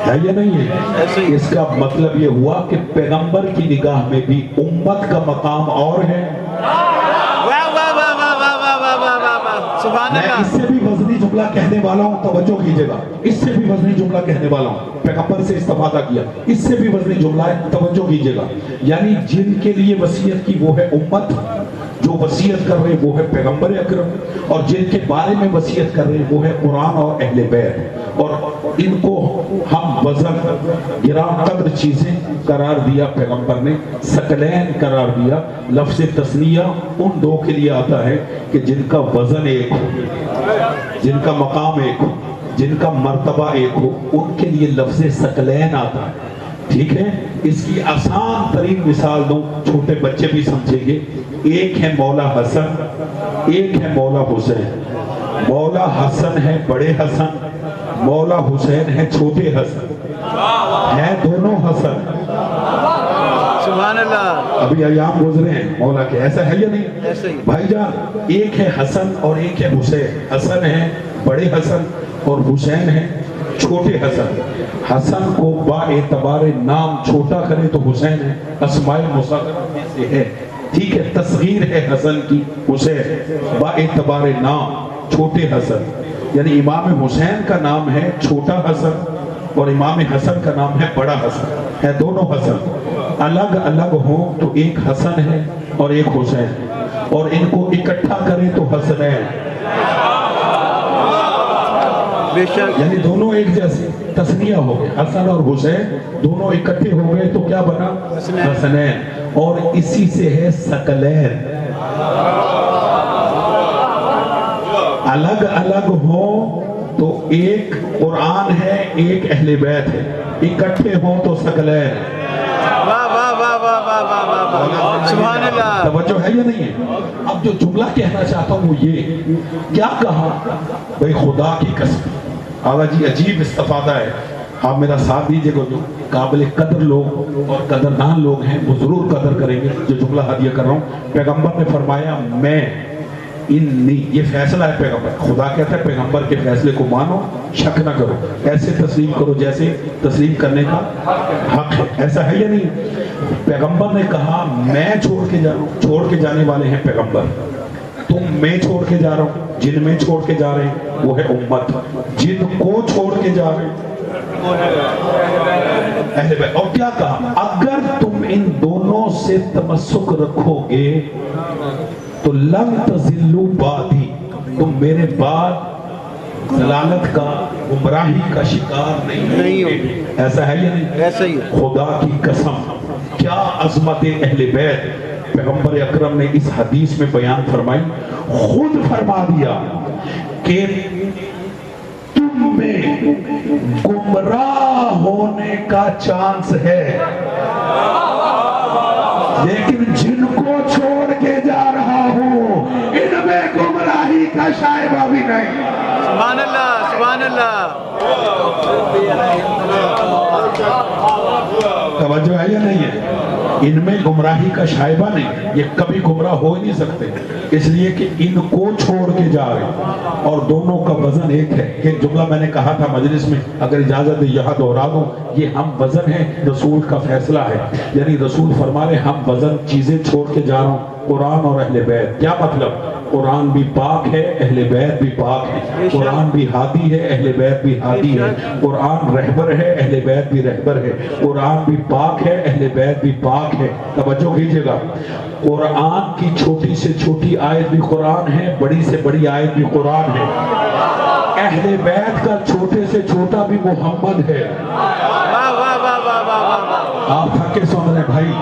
ہے یا نہیں ہے؟ اس کا مطلب یہ ہوا کہ پیغمبر کی نگاہ میں بھی امت کا مقام اور ہے۔ سبحان میں اللہ۔ اس سے بھی وزنی جملہ کہنے والا ہوں، توجہ کیجئے گا، اس سے بھی وزنی جملہ کہنے والا ہوں، پیغمبر سے استفادہ کیا، اس سے بھی وزنی جملہ ہے، توجہ کیجئے گا، یعنی جن کے لیے وصیت کی وہ ہے امت، جو وصیت کر رہے وہ ہے پیغمبر اکرم، اور جن کے بارے میں وصیت کر رہے وہ ہے قرآن اور اہل بیت، اور ان کو ہم وزن گراں قدر چیزیں قرار دیا، پیغمبر نے ثقلین قرار دیا۔ لفظ تثنیہ ان دو کے لیے آتا ہے کہ جن کا وزن ایک ہو، جن کا مقام ایک ہو، جن کا مرتبہ ایک ہو، ان کے لیے لفظ ثقلین آتا ہے، ٹھیک ہے۔ اس کی آسان ترین مثال دوں، چھوٹے بچے بھی سمجھیں گے، ایک ہے مولا حسن، ایک ہے مولا حسین۔ مولا حسن ہے بڑے حسن، مولا حسین ہے چھوٹے حسن، ہیں دونوں حسن۔ سبحان اللہ۔ ابھی ایام گزرے ہیں مولا کے، ایسا ہے یا نہیں؟ ایسا ہی۔ بھائی جان، ایک ہے حسن اور ایک ہے حسین۔ حسن ہے بڑے حسن اور حسین ہے چھوٹے حسن۔ حسن کو با اعتبار نام چھوٹا کرے تو حسین ہے، اسماء مصغرہ میں سے ہے، ٹھیک ہے، تصغیر ہے حسن کی حسین، با اعتبار نام چھوٹے حسن، یعنی امام حسین کا نام ہے چھوٹا حسن اور امام حسن کا نام ہے بڑا حسن، ہے دونوں حسن۔ الگ الگ ہوں تو ایک حسن ہے اور ایک حسین، اور ان کو اکٹھا کریں تو حسنین، بے شک، یعنی دونوں ایک جیسے تسنیہ ہو گئے، حسن اور حسین دونوں اکٹھے ہو گئے تو کیا بنا؟ حسنین، اور اسی سے ہے ثقلین۔ الگ الگ ہوں تو ایک قرآن ہے ایک اہل بیت ہے، اکٹھے ہوں تو ثقلین ہے۔ واہ واہ واہ واہ واہ واہ واہ واہ، سبحان اللہ۔ توجہ ہے یا نہیں ہے؟ اب جو جملہ کہنا چاہتا ہوں وہ یہ، کیا کہا؟ بھئی خدا کی قسم، آغا جی عجیب استفادہ ہے، آپ میرا ساتھ دیجئے گا، جو قابل قدر لوگ اور قدردان لوگ ہیں وہ ضرور قدر کریں گے جو جملہ ہدیہ کر رہا ہوں۔ پیغمبر نے فرمایا میں یہ فیصلہ ہے پیغمبر، خدا کہتا ہے پیغمبر کے فیصلے کو مانو، شک نہ کرو، ایسے تسلیم کرو جیسے تسلیم کرنے کا حق ہے، ایسا ہے یا نہیں؟ پیغمبر نے کہا میں چھوڑ کے جانے والے ہیں پیغمبر، تم میں چھوڑ کے جا رہا ہوں، جن میں چھوڑ کے جا رہے ہیں وہ ہے امت، جن کو چھوڑ کے جا رہے ہیں اہل بیت۔ اور کیا کہا؟ اگر تم ان دونوں سے تمسک رکھو گے تو لن تزلوا بعدی، تم میرے بعد ضلالت کا، گمراہی کا شکار نہیں ہوگے۔ ایسا ہے یا نہیں؟ ایسا ہی۔ خدا کی قسم، کیا عظمت اہل بیت پیغمبر اکرم نے اس حدیث میں بیان فرمائی، خود فرما دیا کہ تم میں گمراہ ہونے کا چانس ہے، لیکن جن کو چھوڑ کے جا رہا ہوں ان میں گمراہی کا شائبہ بھی نہیں۔ سبحان اللہ، سبحان اللہ۔ توجہ ہے یا نہیں ہے؟ ان میں گمراہی کا شائبہ نہیں، یہ کبھی گمراہ ہو ہی نہیں سکتے، اس لیے کہ ان کو چھوڑ کے جا رہے، اور دونوں کا وزن ایک ہے۔ ایک جملہ میں نے کہا تھا مجلس میں، اگر اجازت یہاں دہرا دوں، یہ ہم وزن ہے، رسول کا فیصلہ ہے، یعنی رسول فرما رہے ہم وزن چیزیں چھوڑ کے جا رہا ہوں، قرآن اور اہل بیت۔ کیا مطلب؟ قرآن بھی پاک ہے، اہل بیت بھی پاک ہے، قرآن بھی ہادی ہے، اہل بیت بھی ہادی ہے، قرآن رہبر ہے، اہل بیت بھی رہبر ہے، قرآن بھی پاک ہے، اہل بیت بھی پاک ہے۔ توجہ کیجئے گا، قرآن کی چھوٹی سے چھوٹی آیت بھی قرآن ہے، بڑی سے بڑی آیت بھی قرآن ہے، اہل بیت کا چھوٹے سے چھوٹا بھی محمد ہے۔ واہ واہ واہ واہ واہ واہ۔ آپ تھکے سن رہے بھائی،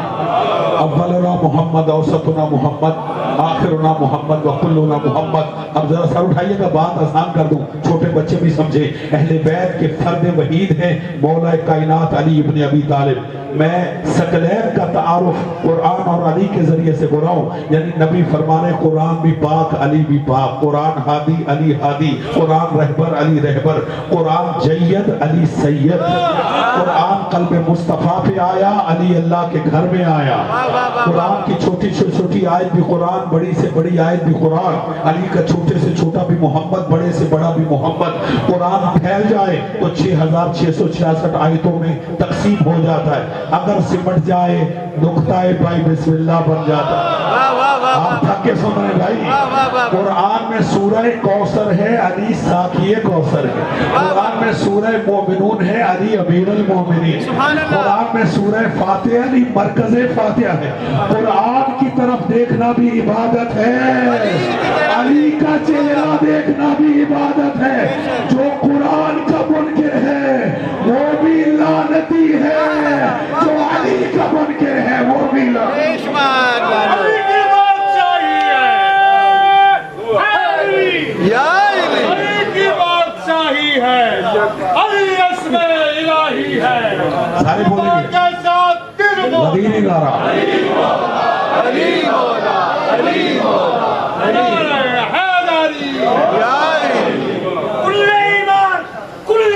اولنا محمد، اوسطنا محمد، آخرنا محمد، وکلنا محمد۔ اب ذرا سر اٹھائیے گا، بات آسان کر دوں، چھوٹے بچے بھی سمجھے۔ اہل بیت کے فرد وحید ہیں مولا کائنات علی ابن ابی طالب۔ میں ثقلین کا تعارف قرآن اور علی کے ذریعے سے ہو رہا ہوں، یعنی نبی فرمانے قرآن بھی پاک، علی بھی پاک، قرآن ہادی، علی ہادی، قرآن رہبر، علی رہبر، قرآن جید، علی سید، قرآن قلب مصطفیٰ پہ آیا، علی اللہ کے گھر میں آیا۔ قرآن کی چھوٹی سے چھوٹی آیت بھی قرآن، بڑی سے بڑی آیت بھی قرآن، علی کا چھوٹے سے چھوٹا بھی محمد، بڑے سے بڑا بھی محمد۔ قرآن پھیل جائے تو 6666 آیتوں میں تقسیم ہو جاتا ہے، اگر سمٹ جائے نقطہ بائی بسم اللہ بن جاتا ہے۔ آپ تھک کے سن رہے بھائی، قرآن میں سورہ کوثر ہے، علی ساقی کوثر ہے، قرآن میں سورہ مومنون ہے، علی امیر المومنین، قرآن میں سورہ فاتحہ علی مرکز فاتحہ ہے۔ قرآن کی طرف دیکھنا بھی عبادت ہے، علی کا چہرہ دیکھنا بھی عبادت ہے۔ جو قرآن کا منکر ہے وہ بھی لعنتی ہے، جو علی کا منکر ہے وہ بھی لعنتی ہے۔ علی کی بادشاہی ہے، علی اسم الہی ہے، سارے بولیں گے، کے ساتھ دل مدینہ گا رہا علی مولا، علی مولا، علی حیدری، یا علی، کل ایمان، کل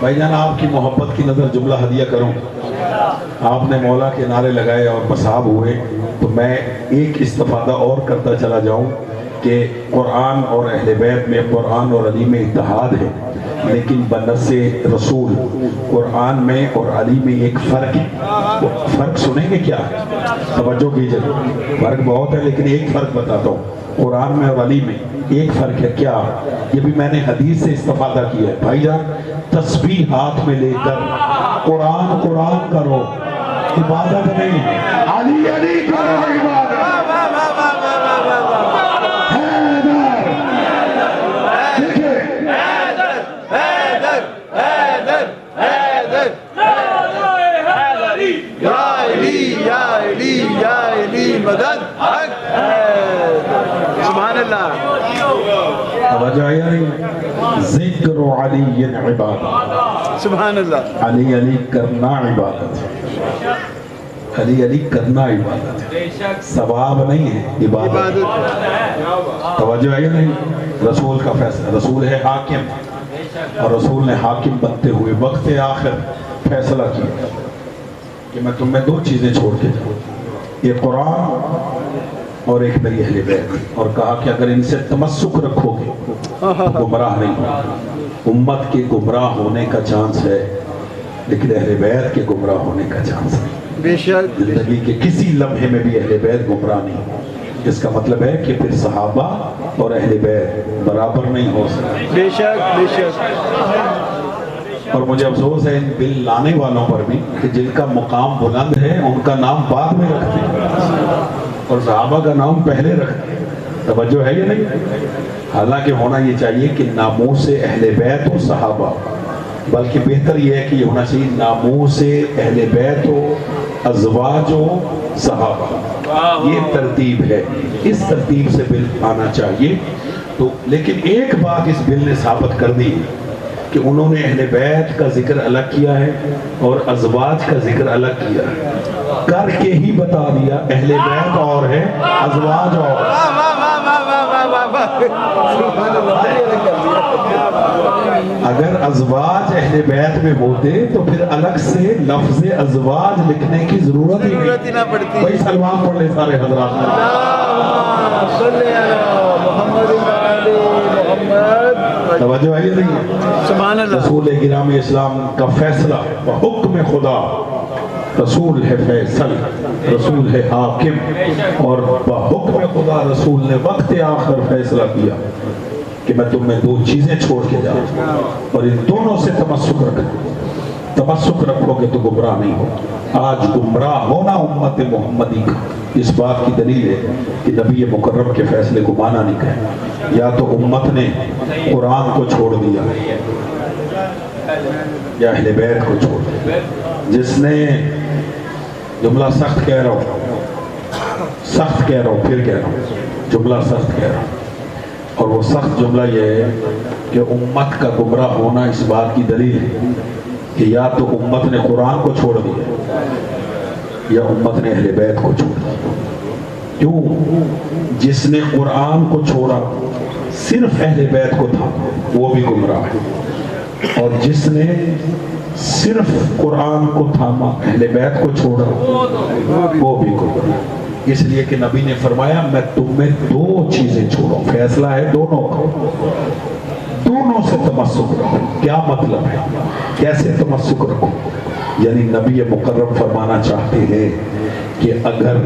بھائی جان آپ کی محبت کی نظر جملہ ہدیہ کروں، آپ نے مولا کے نعرے لگائے اور بساب ہوئے، تو میں ایک استفادہ اور کرتا چلا جاؤں کہ قرآن اور اہل بیت میں، قرآن اور علی میں اتحاد ہے، لیکن بنص رسول قرآن میں اور علی میں ایک فرق ہے۔ فرق سنیں گے کیا ہے؟ توجہ کیجئے، فرق بہت ہے لیکن ایک فرق بتاتا ہوں، قرآن میں اور علی میں ایک فرق ہے۔ کیا؟ یہ بھی میں نے حدیث سے استفادہ کیا ہے۔ بھائی جان تسبیح ہاتھ میں لے کر قرآن قرآن کرو، عبادت نہیں، علی علی کرو عبادت۔ مدد حق ہے۔ سبحان اللہ۔ توجہ ہے، ذکر علی عبادت، سبحان اللہ۔ علی علی کرنا عبادت، علی علی کرنا عبادت ہے، ثواب نہیں ہے، عبادت ہے۔ توجہ ہے نہیں؟ رسول کا فیصلہ، رسول ہے حاکم، اور رسول نے حاکم بنتے ہوئے وقت آخر فیصلہ کیا کہ میں تمہیں دو چیزیں چھوڑ کے جاؤں، یہ قرآن اور ایک میری اہل بیت، اور کہا کہ اگر ان سے تمسک رکھو گے تو گمراہ نہیں ہو۔ امت کے گمراہ ہونے کا چانس ہے لیکن اہل بیت کے گمراہ ہونے کا چانس نہیں۔ بے شک زندگی کے کسی لمحے میں بھی اہل بیت گمراہ نہیں، اس کا مطلب ہے کہ پھر صحابہ اور اہل بیت برابر نہیں ہو سکتے۔ بے شک بے شک۔ اور مجھے افسوس ہے ان بل لانے والوں پر بھی کہ جن کا مقام بلند ہے ان کا نام بعد میں رکھتے ہیں اور صحابہ کا نام پہلے رکھتے ہیں۔ توجہ ہے یا نہیں؟ حالانکہ ہونا یہ چاہیے کہ ناموس اہل بیت و صحابہ، بلکہ بہتر یہ ہے کہ یہ ہونا چاہیے ناموس اہل بیت و ازواج و صحابہ۔ یہ ترتیب ہے، اس ترتیب سے بل آنا چاہیے۔ تو لیکن ایک بات اس بل نے ثابت کر دی کہ انہوں نے اہل بیت کا ذکر الگ کیا ہے اور ازواج کا ذکر الگ کیا ہے، کر کے ہی بتا دیا اہل بیت اور ہے، ازواج اور ہے۔ اگر ازواج اہل بیت میں ہوتے تو پھر الگ سے لفظ ازواج لکھنے کی ضرورت ہی نہ پڑتی۔ بھائی سلمان پڑھ لے سارے حضرات۔ توجہ ہے نہیں؟ سبحان اللہ۔ رسول گرامی اسلام کا فیصلہ حکم خدا، رسول ہے فیصل، رسول ہے حاکم، اور حکم خدا رسول نے وقت آخر فیصلہ کیا کہ میں تمہیں دو چیزیں چھوڑ کے جاؤں اور ان دونوں سے تمسک رکھو گے تو گمراہ نہیں ہو۔ آج گمراہ ہونا امت محمدی کا اس بات کی دلیل ہے کہ نبی مکرم کے فیصلے کو مانا نہیں کہا۔ یا تو امت نے قرآن کو چھوڑ دیا یا اہل بیت کو چھوڑ دیا۔ جس نے جملہ سخت کہہ رہا ہوں پھر کہہ رہا ہوں، جملہ سخت کہہ رہا ہوں، اور وہ سخت جملہ یہ ہے کہ امت کا گمراہ ہونا اس بات کی دلیل ہے کہ یا تو امت نے قرآن کو چھوڑ دیا یا امت نے اہل بیت کو چھوڑ دیا۔ کیوں؟ جس نے قرآن کو چھوڑا صرف اہل بیت کو تھا وہ بھی گمراہ ہے، اور جس نے صرف قرآن کو تھاما اہل بیت کو چھوڑا وہ بھی گمراہ۔ اس لیے کہ نبی نے فرمایا میں تمہیں دو چیزیں چھوڑوں، فیصلہ ہے دونوں کا، دونوں سے تمسک رکھو۔ کیا مطلب ہے؟ کیسے تمسک رکھو؟ یعنی نبی مکرم فرمانا چاہتے ہیں کہ اگر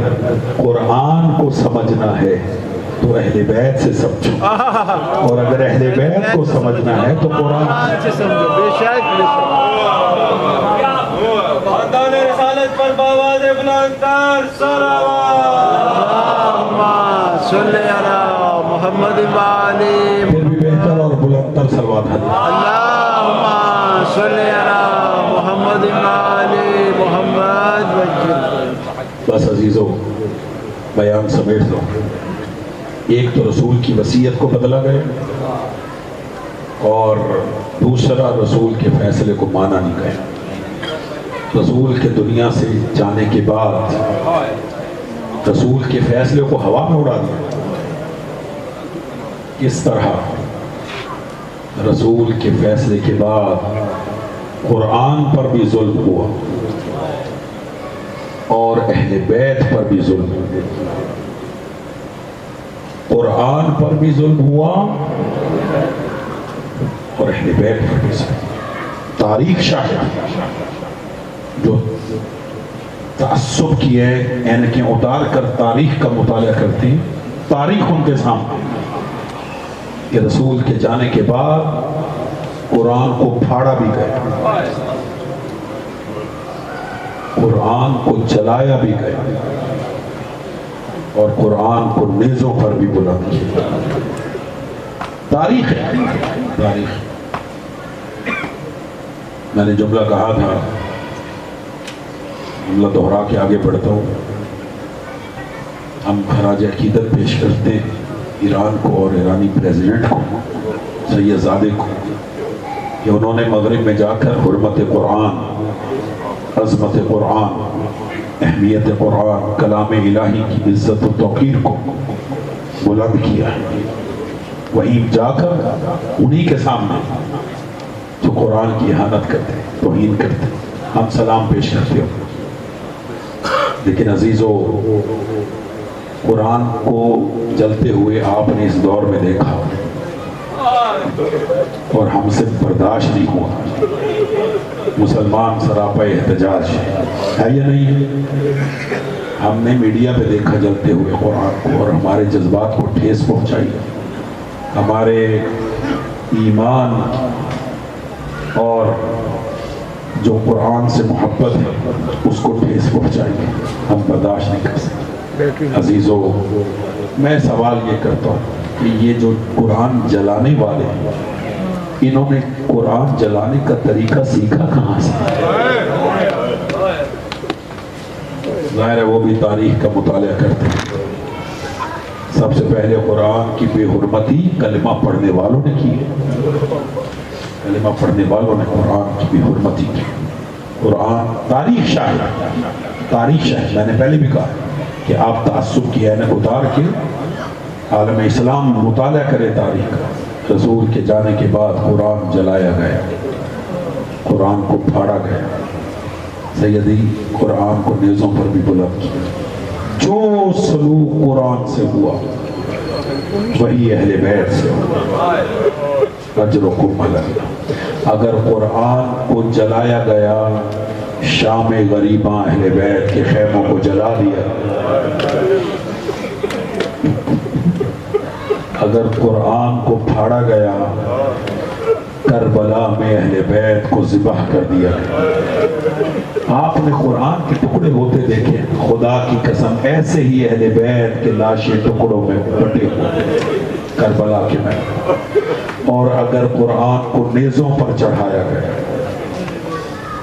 قرآن کو سمجھنا ہے تو اہل بیت سے سمجھو، اور اگر اہل بیت کو سمجھنا ہے تو قرآن سے سمجھو۔ بے شک بے شک۔ خاندان رسالت پر باواز بلند تر اللہم صلی علی محمد وآلہ پھر بھی بہتر اور بلند تر صلوات حضرت۔ اللہم صلی علی محمد وآلہ محمد وجل۔ بس عزیزو بیان سمیٹ لو، ایک تو رسول کی وصیت کو بدلا گیا اور دوسرا رسول کے فیصلے کو مانا نہیں گیا۔ رسول کے دنیا سے جانے کے بعد رسول کے فیصلے کو ہوا میں اڑا دیا۔ کس طرح؟ رسول کے فیصلے کے بعد قرآن پر بھی ظلم ہوا اور اہل بیت پر بھی ظلم ہوا. قرآن پر بھی ظلم ہوا اور اہل بیت پر بھی ظلم. تاریخ شاہد جو تعصب کی ہے اینکیں اتار کر تاریخ کا مطالعہ کرتے ہیں، تاریخ ان کے سامنے کہ رسول کے جانے کے بعد قرآن کو پھاڑا بھی گیا، قرآن کو جلایا بھی گیا اور قرآن کو نیزوں پر بھی بلند کیا. تاریخ ہے، تاریخ. میں نے جملہ کہا تھا، جملہ دہرا کے آگے بڑھتا ہوں. ہم خراج عقیدت پیش کرتے ہیں ایران کو اور ایرانی پریزیڈنٹ کو، سید زادے کو، کہ انہوں نے مغرب میں جا کر حرمت قرآن، عظمت قرآن، اہمیت قرآن، کلام الہی کی عزت و توقیر کو بلند کیا. وہیں جا کر انہی کے سامنے جو قرآن کی اہانت کرتے، توہین کرتے، ہم سلام پیش کرتے ہو. لیکن عزیزو، قرآن کو جلتے ہوئے آپ نے اس دور میں دیکھا اور ہم سے برداشت نہیں ہوا. مسلمان سراپا احتجاج ہے یا نہیں ہے؟ ہم نے میڈیا پہ دیکھا جلتے ہوئے قرآن کو اور ہمارے جذبات کو ٹھیس پہنچائی، ہمارے ایمان اور جو قرآن سے محبت ہے اس کو ٹھیس پہنچائی. ہم برداشت نہیں کر سکتے. عزیزو، میں سوال یہ کرتا ہوں کہ یہ جو قرآن جلانے والے ہیں، انہوں نے قرآن جلانے کا طریقہ سیکھا کہاں سے؟ ظاہر ہے وہ بھی تاریخ کا مطالعہ کرتے ہیں. سب سے پہلے قرآن کی بے حرمتی کلمہ پڑھنے والوں نے کی ہے. کلمہ پڑھنے والوں نے قرآن کی بے حرمتی کی. قرآن تاریخ شاہد، تاریخ شاہد. میں نے پہلے بھی کہا کہ آپ تعصب کی اینک اتار کے عالم اسلام مطالعہ کرے تاریخ کا. رسول کے جانے کے بعد قرآن جلایا گیا، قرآن کو پھاڑا گیا. سیدی، قرآن کو نیزوں پر بھی بلند کیا. جو سلوک قرآن سے ہوا وہی اہل بیت سے ہوا. اجرکم علی اللہ. اگر قرآن کو جلایا گیا، شام غریباں اہل بیت کے خیموں کو جلا دیا. اگر قرآن کو پھاڑا گیا، کربلا میں اہل بیت کو ذبح کر دیا. آپ نے قرآن کے ٹکڑے ہوتے دیکھے، خدا کی قسم ایسے ہی اہل بیت کے لاشیں ٹکڑوں میں بٹے ہوئے کربلا کے میں. اور اگر قرآن کو نیزوں پر چڑھایا گیا،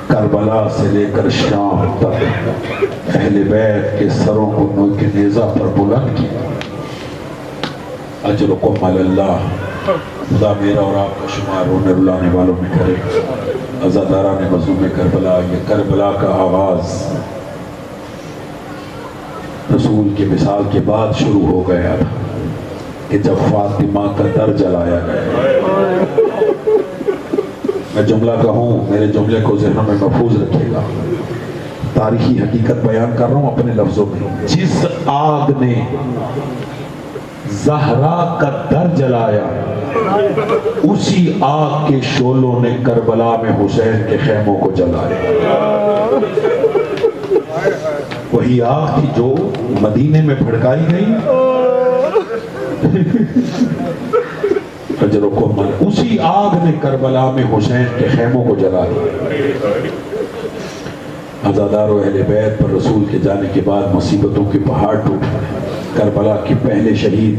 کربلا سے لے کر شام تک اہل بیت کے سروں کو نوک کے نیزہ پر بلند کیا. اجرکم علی اللہ. خدا میرا اور آپ کا شمار رونے رلانے والوں میں کرے. عزاداران مظلوم کربلا، یہ کربلا کا آغاز رسول کے وصال کے بعد شروع ہو گیا تھا کہ جب فاطمہ کا در جلایا گیا. میں جملہ کہوں، میرے جملے کو ذہنوں میں محفوظ رکھے گا. تاریخی حقیقت بیان کر رہا ہوں اپنے لفظوں میں. جس آگ نے زہرا کا در جلایا، اسی آگ کے شعلوں نے کربلا میں حسین کے خیموں کو جلایا. وہی آگ تھی جو مدینے میں بھڑکائی گئی. اسی آگ نے کربلا میں حسین کے خیموں کو جلا دیا. عزادار و اہل بیت پر رسول کے جانے کے بعد مصیبتوں کے پہاڑ ٹوٹ. کربلا کے پہلے شہید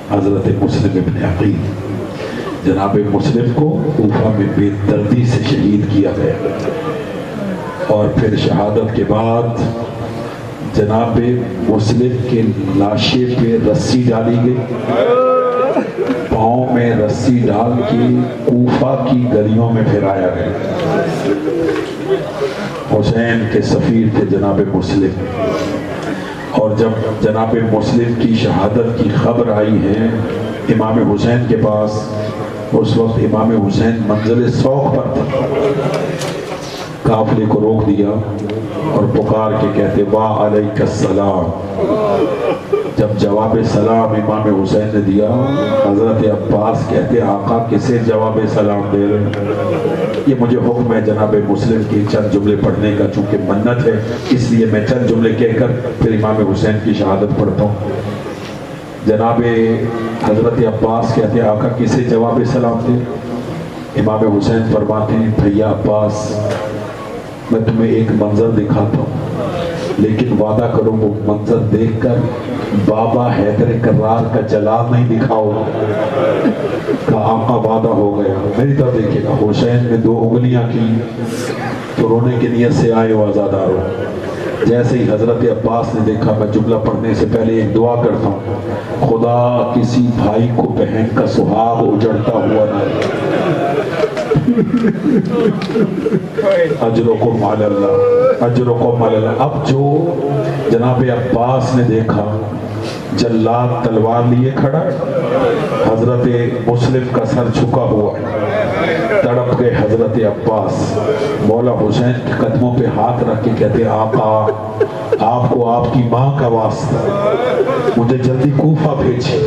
حضرت مسلم ابن عقیل، جناب مسلم کو کوفہ میں بے دردی سے شہید کیا گیا. اور پھر شہادت کے بعد جناب مسلم کے لاشے پہ رسی ڈالی گئی، پاؤں میں رسی ڈال کے کوفہ کی گلیوں میں پھرایا گیا. حسین کے سفیر تھے جناب مسلم. اور جب جناب مسلم کی شہادت کی خبر آئی ہے امام حسین کے پاس، اس وقت امام حسین منزل سوق پر تھے، قافلے کو روک دیا اور پکار کے کہتے واہ علیک السلام۔ جب جواب سلام امام حسین نے دیا، حضرت عباس کہتے آقا کسے جواب سلام دے رہے؟ یہ مجھے حکم ہے جناب مسلم کی چند جملے پڑھنے کا، چونکہ منت ہے اس لیے میں چند جملے کہہ کر پھر امام حسین کی شہادت پڑھتا ہوں۔ جناب حضرت عباس کہتے آقا کسے جواب سلام دے؟ امام حسین فرماتے ہیں بھیا عباس میں تمہیں ایک منظر دکھاتا ہوں، لیکن وعدہ کرو وہ منظر دیکھ کر بابا حیدر کرار کا جلال نہیں دکھاؤ۔ کہا آقا وعدہ ہو گیا۔ میری طرف دیکھے گا، حسین نے 2 انگلیاں کی تو رونے کی نیت سے آئے ہو آزادارو۔ جیسے ہی حضرت عباس نے دیکھا، میں جملہ پڑھنے سے پہلے ایک دعا کرتا ہوں، خدا کسی بھائی کو بہن کا سہاگ اجڑتا ہوا نہ اجرکم علی اللہ، اجرکم علی اللہ۔ اب جو جناب عباس نے دیکھا جلاد تلوار لیے کھڑا، حضرت مسلم کا سر جھکا ہوا، تڑپ گئے حضرت عباس، مولا حسین کے قدموں پہ ہاتھ رکھ کے کہتے آقا آپ کو آپ کی ماں کا واسطہ مجھے جلدی کوفہ بھیجی۔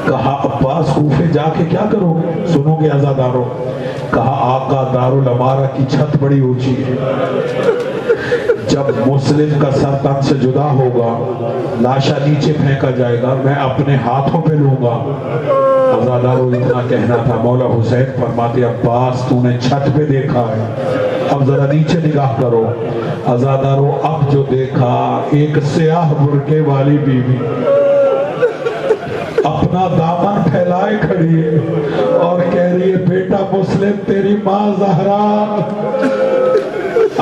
کہا عباس کوفے جا کے کیا کرو گے؟ سنو گے عزادارو؟ کہا آقا دارالامارہ کی چھت بڑی اونچی ہے، جب مسلم کا سر تن سے جدا ہوگا لاشا نیچے پھینکا جائے گا، میں اپنے ہاتھوں پہ لوں گا۔ عزادارو اتنا کہنا تھا، مولا حسین فرماتے عباس تو نے چھت پہ دیکھا ہے، اب ذرا نیچے نگاہ کرو۔ عزادارو اب جو دیکھا ایک سیاہ برقعے والی بیوی اپنا دامن پھیلائے کھڑی ہے اور کہہ رہی ہے بیٹا مسلم تیری ماں زہرا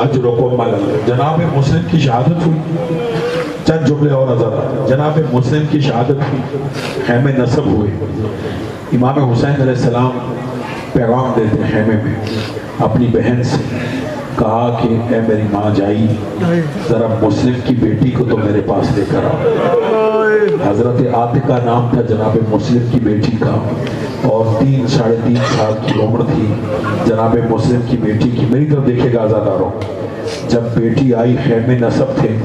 اجرکم علی اللہ۔ جناب مسلم کی شہادت ہوئی، چند جملے اور نظر، جناب مسلم کی شہادت ہوئی، خیمے نصب ہوئے، امام حسین علیہ السلام پیغام دیتے خیمے میں اپنی بہن سے، کہا کہ اے میری ماں جائی ذرا مسلم کی بیٹی کو تو میرے پاس لے کر آؤ۔ حضرت عاتقہ نام تھا جناب مسلم کی بیٹی کا، اور 3-3.5 سال کی عمر تھی جناب مسلم کی بیٹی کی۔ میری طرف دیکھے گا عزاداروں، جب بیٹی آئی خیمے نصب تھے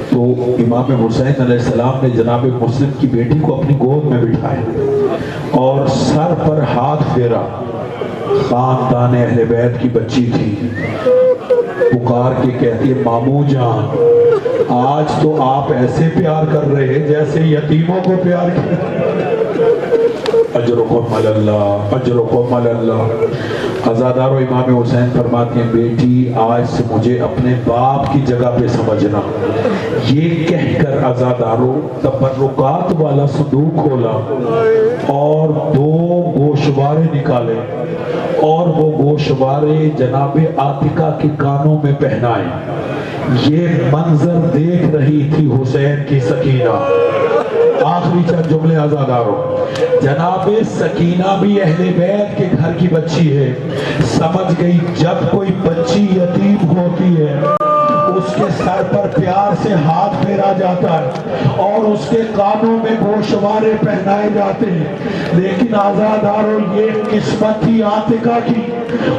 تو امام حسین علیہ السلام نے جناب مسلم کی بیٹی کو اپنی گود میں بٹھایا اور سر پر ہاتھ پھیرا۔ خاندان اہل بیت کی بچی تھی، پکار کے کہتی ہے ماموں جان آج تو آپ ایسے پیار کر رہے ہیں جیسے یتیموں کو پیار کیا۔ اجرکم علی اللہ، اجرکم علی اللہ۔ عزادارو امام حسین فرماتے ہیں بیٹی آج سے مجھے اپنے باپ کی جگہ پہ سمجھنا۔ یہ کہہ کر عزادارو تبرکات والا صندوق کھولا اور 2 گوشوارے نکالے اور وہ گوشوارے جناب عاتقہ کے کانوں میں پہنائے۔ یہ منظر دیکھ رہی تھی حسین کی سکینہ۔ آخری چند جملے عزادارو، جناب سکینہ بھی اہل بیت کے گھر کی بچی ہے، سمجھ گئی جب کوئی بچی یتیم ہوتی ہے اس کے سر پر پیار سے ہاتھ پھیرا جاتا ہے اور اس کے کانوں میں گوشوارے پہنائے جاتے ہیں، لیکن عزادارو یہ قسمت تھی عاتقہ کی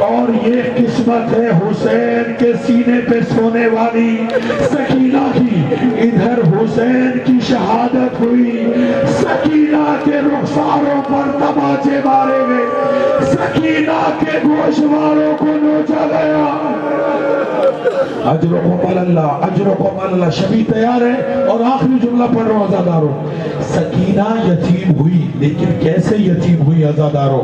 اور یہ قسمت ہے حسین کے سینے پہ سونے والی سکینہ کی۔ ادھر حسین کی شہادت ہوئی، سکینہ کے رخساروں پر تماچے مارے گئے، سکینہ کے گوشواروں کو نوچا گیا۔ اجرکم علی اللہ، اجرکم علی اللہ۔ شبی تیار ہے اور آخری جملہ پڑھ رہا ہوں عزادارو۔ سکینہ یتیم ہوئی، لیکن کیسے یتیم ہوئی عزادارو؟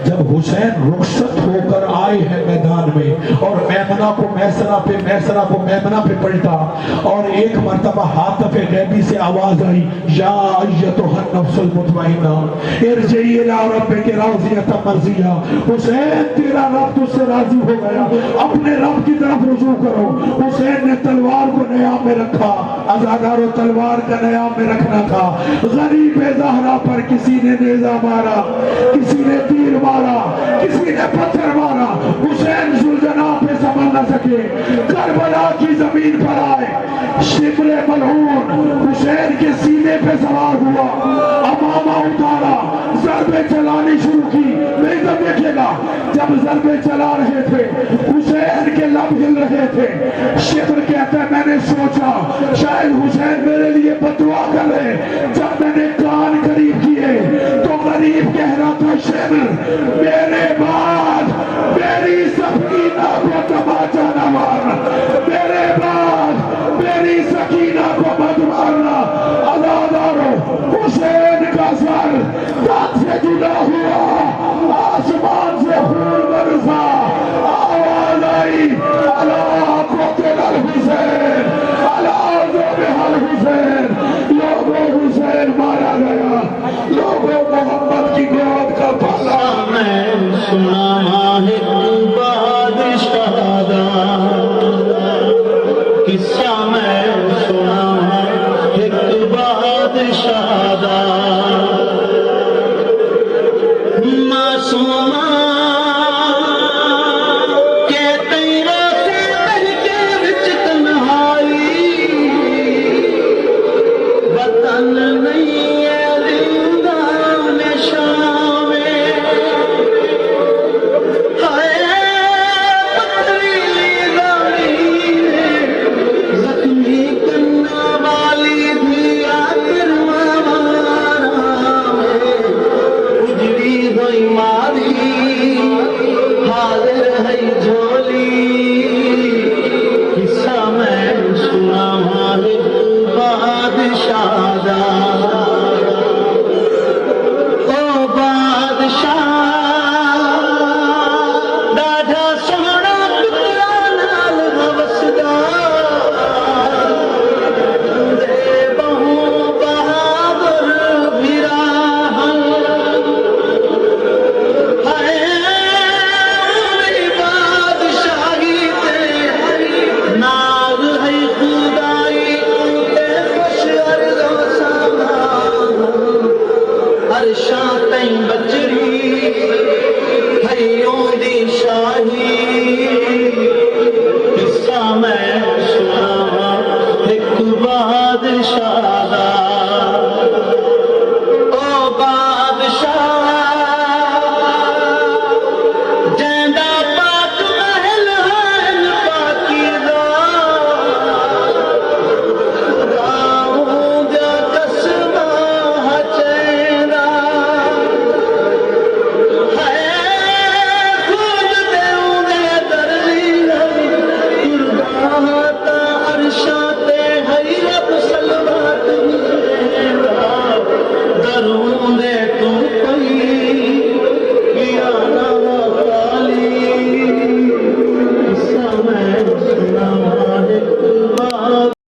جب حسین رخصت ہو کر آئے ہیں میدان میں اور میمنہ کو میسرہ پہ، میسرہ کو میمنہ پہ پلٹا اور ایک مرتبہ حاطف غیبی سے آواز آئی یا ایتھا النفس المطمئنہ ارجعی الی ربک راضیۃ مرضیہ۔ حسین تیرا رب تجھ سے راضی ہو گیا، اپنے رب کی طرف رجوع کرو۔ حسین نے تلوار کو نیام میں رکھا، عزادارو تلوار کا نیام میں رکھنا تھا۔ غریب زہرا پر کسی نے نیزہ مارا، کسی نے تیر مارا، کسی نے پتھر مارا، حسین ذوالجناح پہ سمندر نہ سکے کربلا کی زمین پر آئے شبر ملعون حسین کے سینے پہ سوار ہوا امامہ اتارا ضربے چلانی شروع کی نہیں تو دیکھے گا جب ضربے چلا رہے تھے حسین کے لب ہل رہے تھے شبر کہتا ہے میں نے سوچا شاید حسین میرے لیے بدعا کر رہے جب میں نے کان قریب کیے تو غریب کہہ رہا تھا شبر میرے بعد میری سکینہ کو تماچا نہ مارنا میرے بعد میری سکینہ کو مت مارنا عزادارو حسین کا سر دانت سے جدا ہوا آسمان سے خون برسا آواز آئی الا قتل الحسین الا ذبح الحسین لوگوں حسین مارا گیا لوگوں محمد کی گود کا پھلا میں سنا ہے بادشاہ دا قصہ میں سنا ہے ایک بادشاہ دا معصومہ کہ تیرے سے بہ کے وچ تنہائی وطن نہیں ہے زندان شام زخمی کرنا والی دیا اجڑی ہوئی ماری حاضر ہے جھولی قصہ میں سنا ہے بادشاہ دا او بادشاہ ڈاڈا سونا پترا نال وسدا دے بہو بہادر براہن ہائے میری بادشاہی تے ناز ہے خدائی تے خوش عرض و سامان عرشاں تائیں بچری ہیوں دی شاہی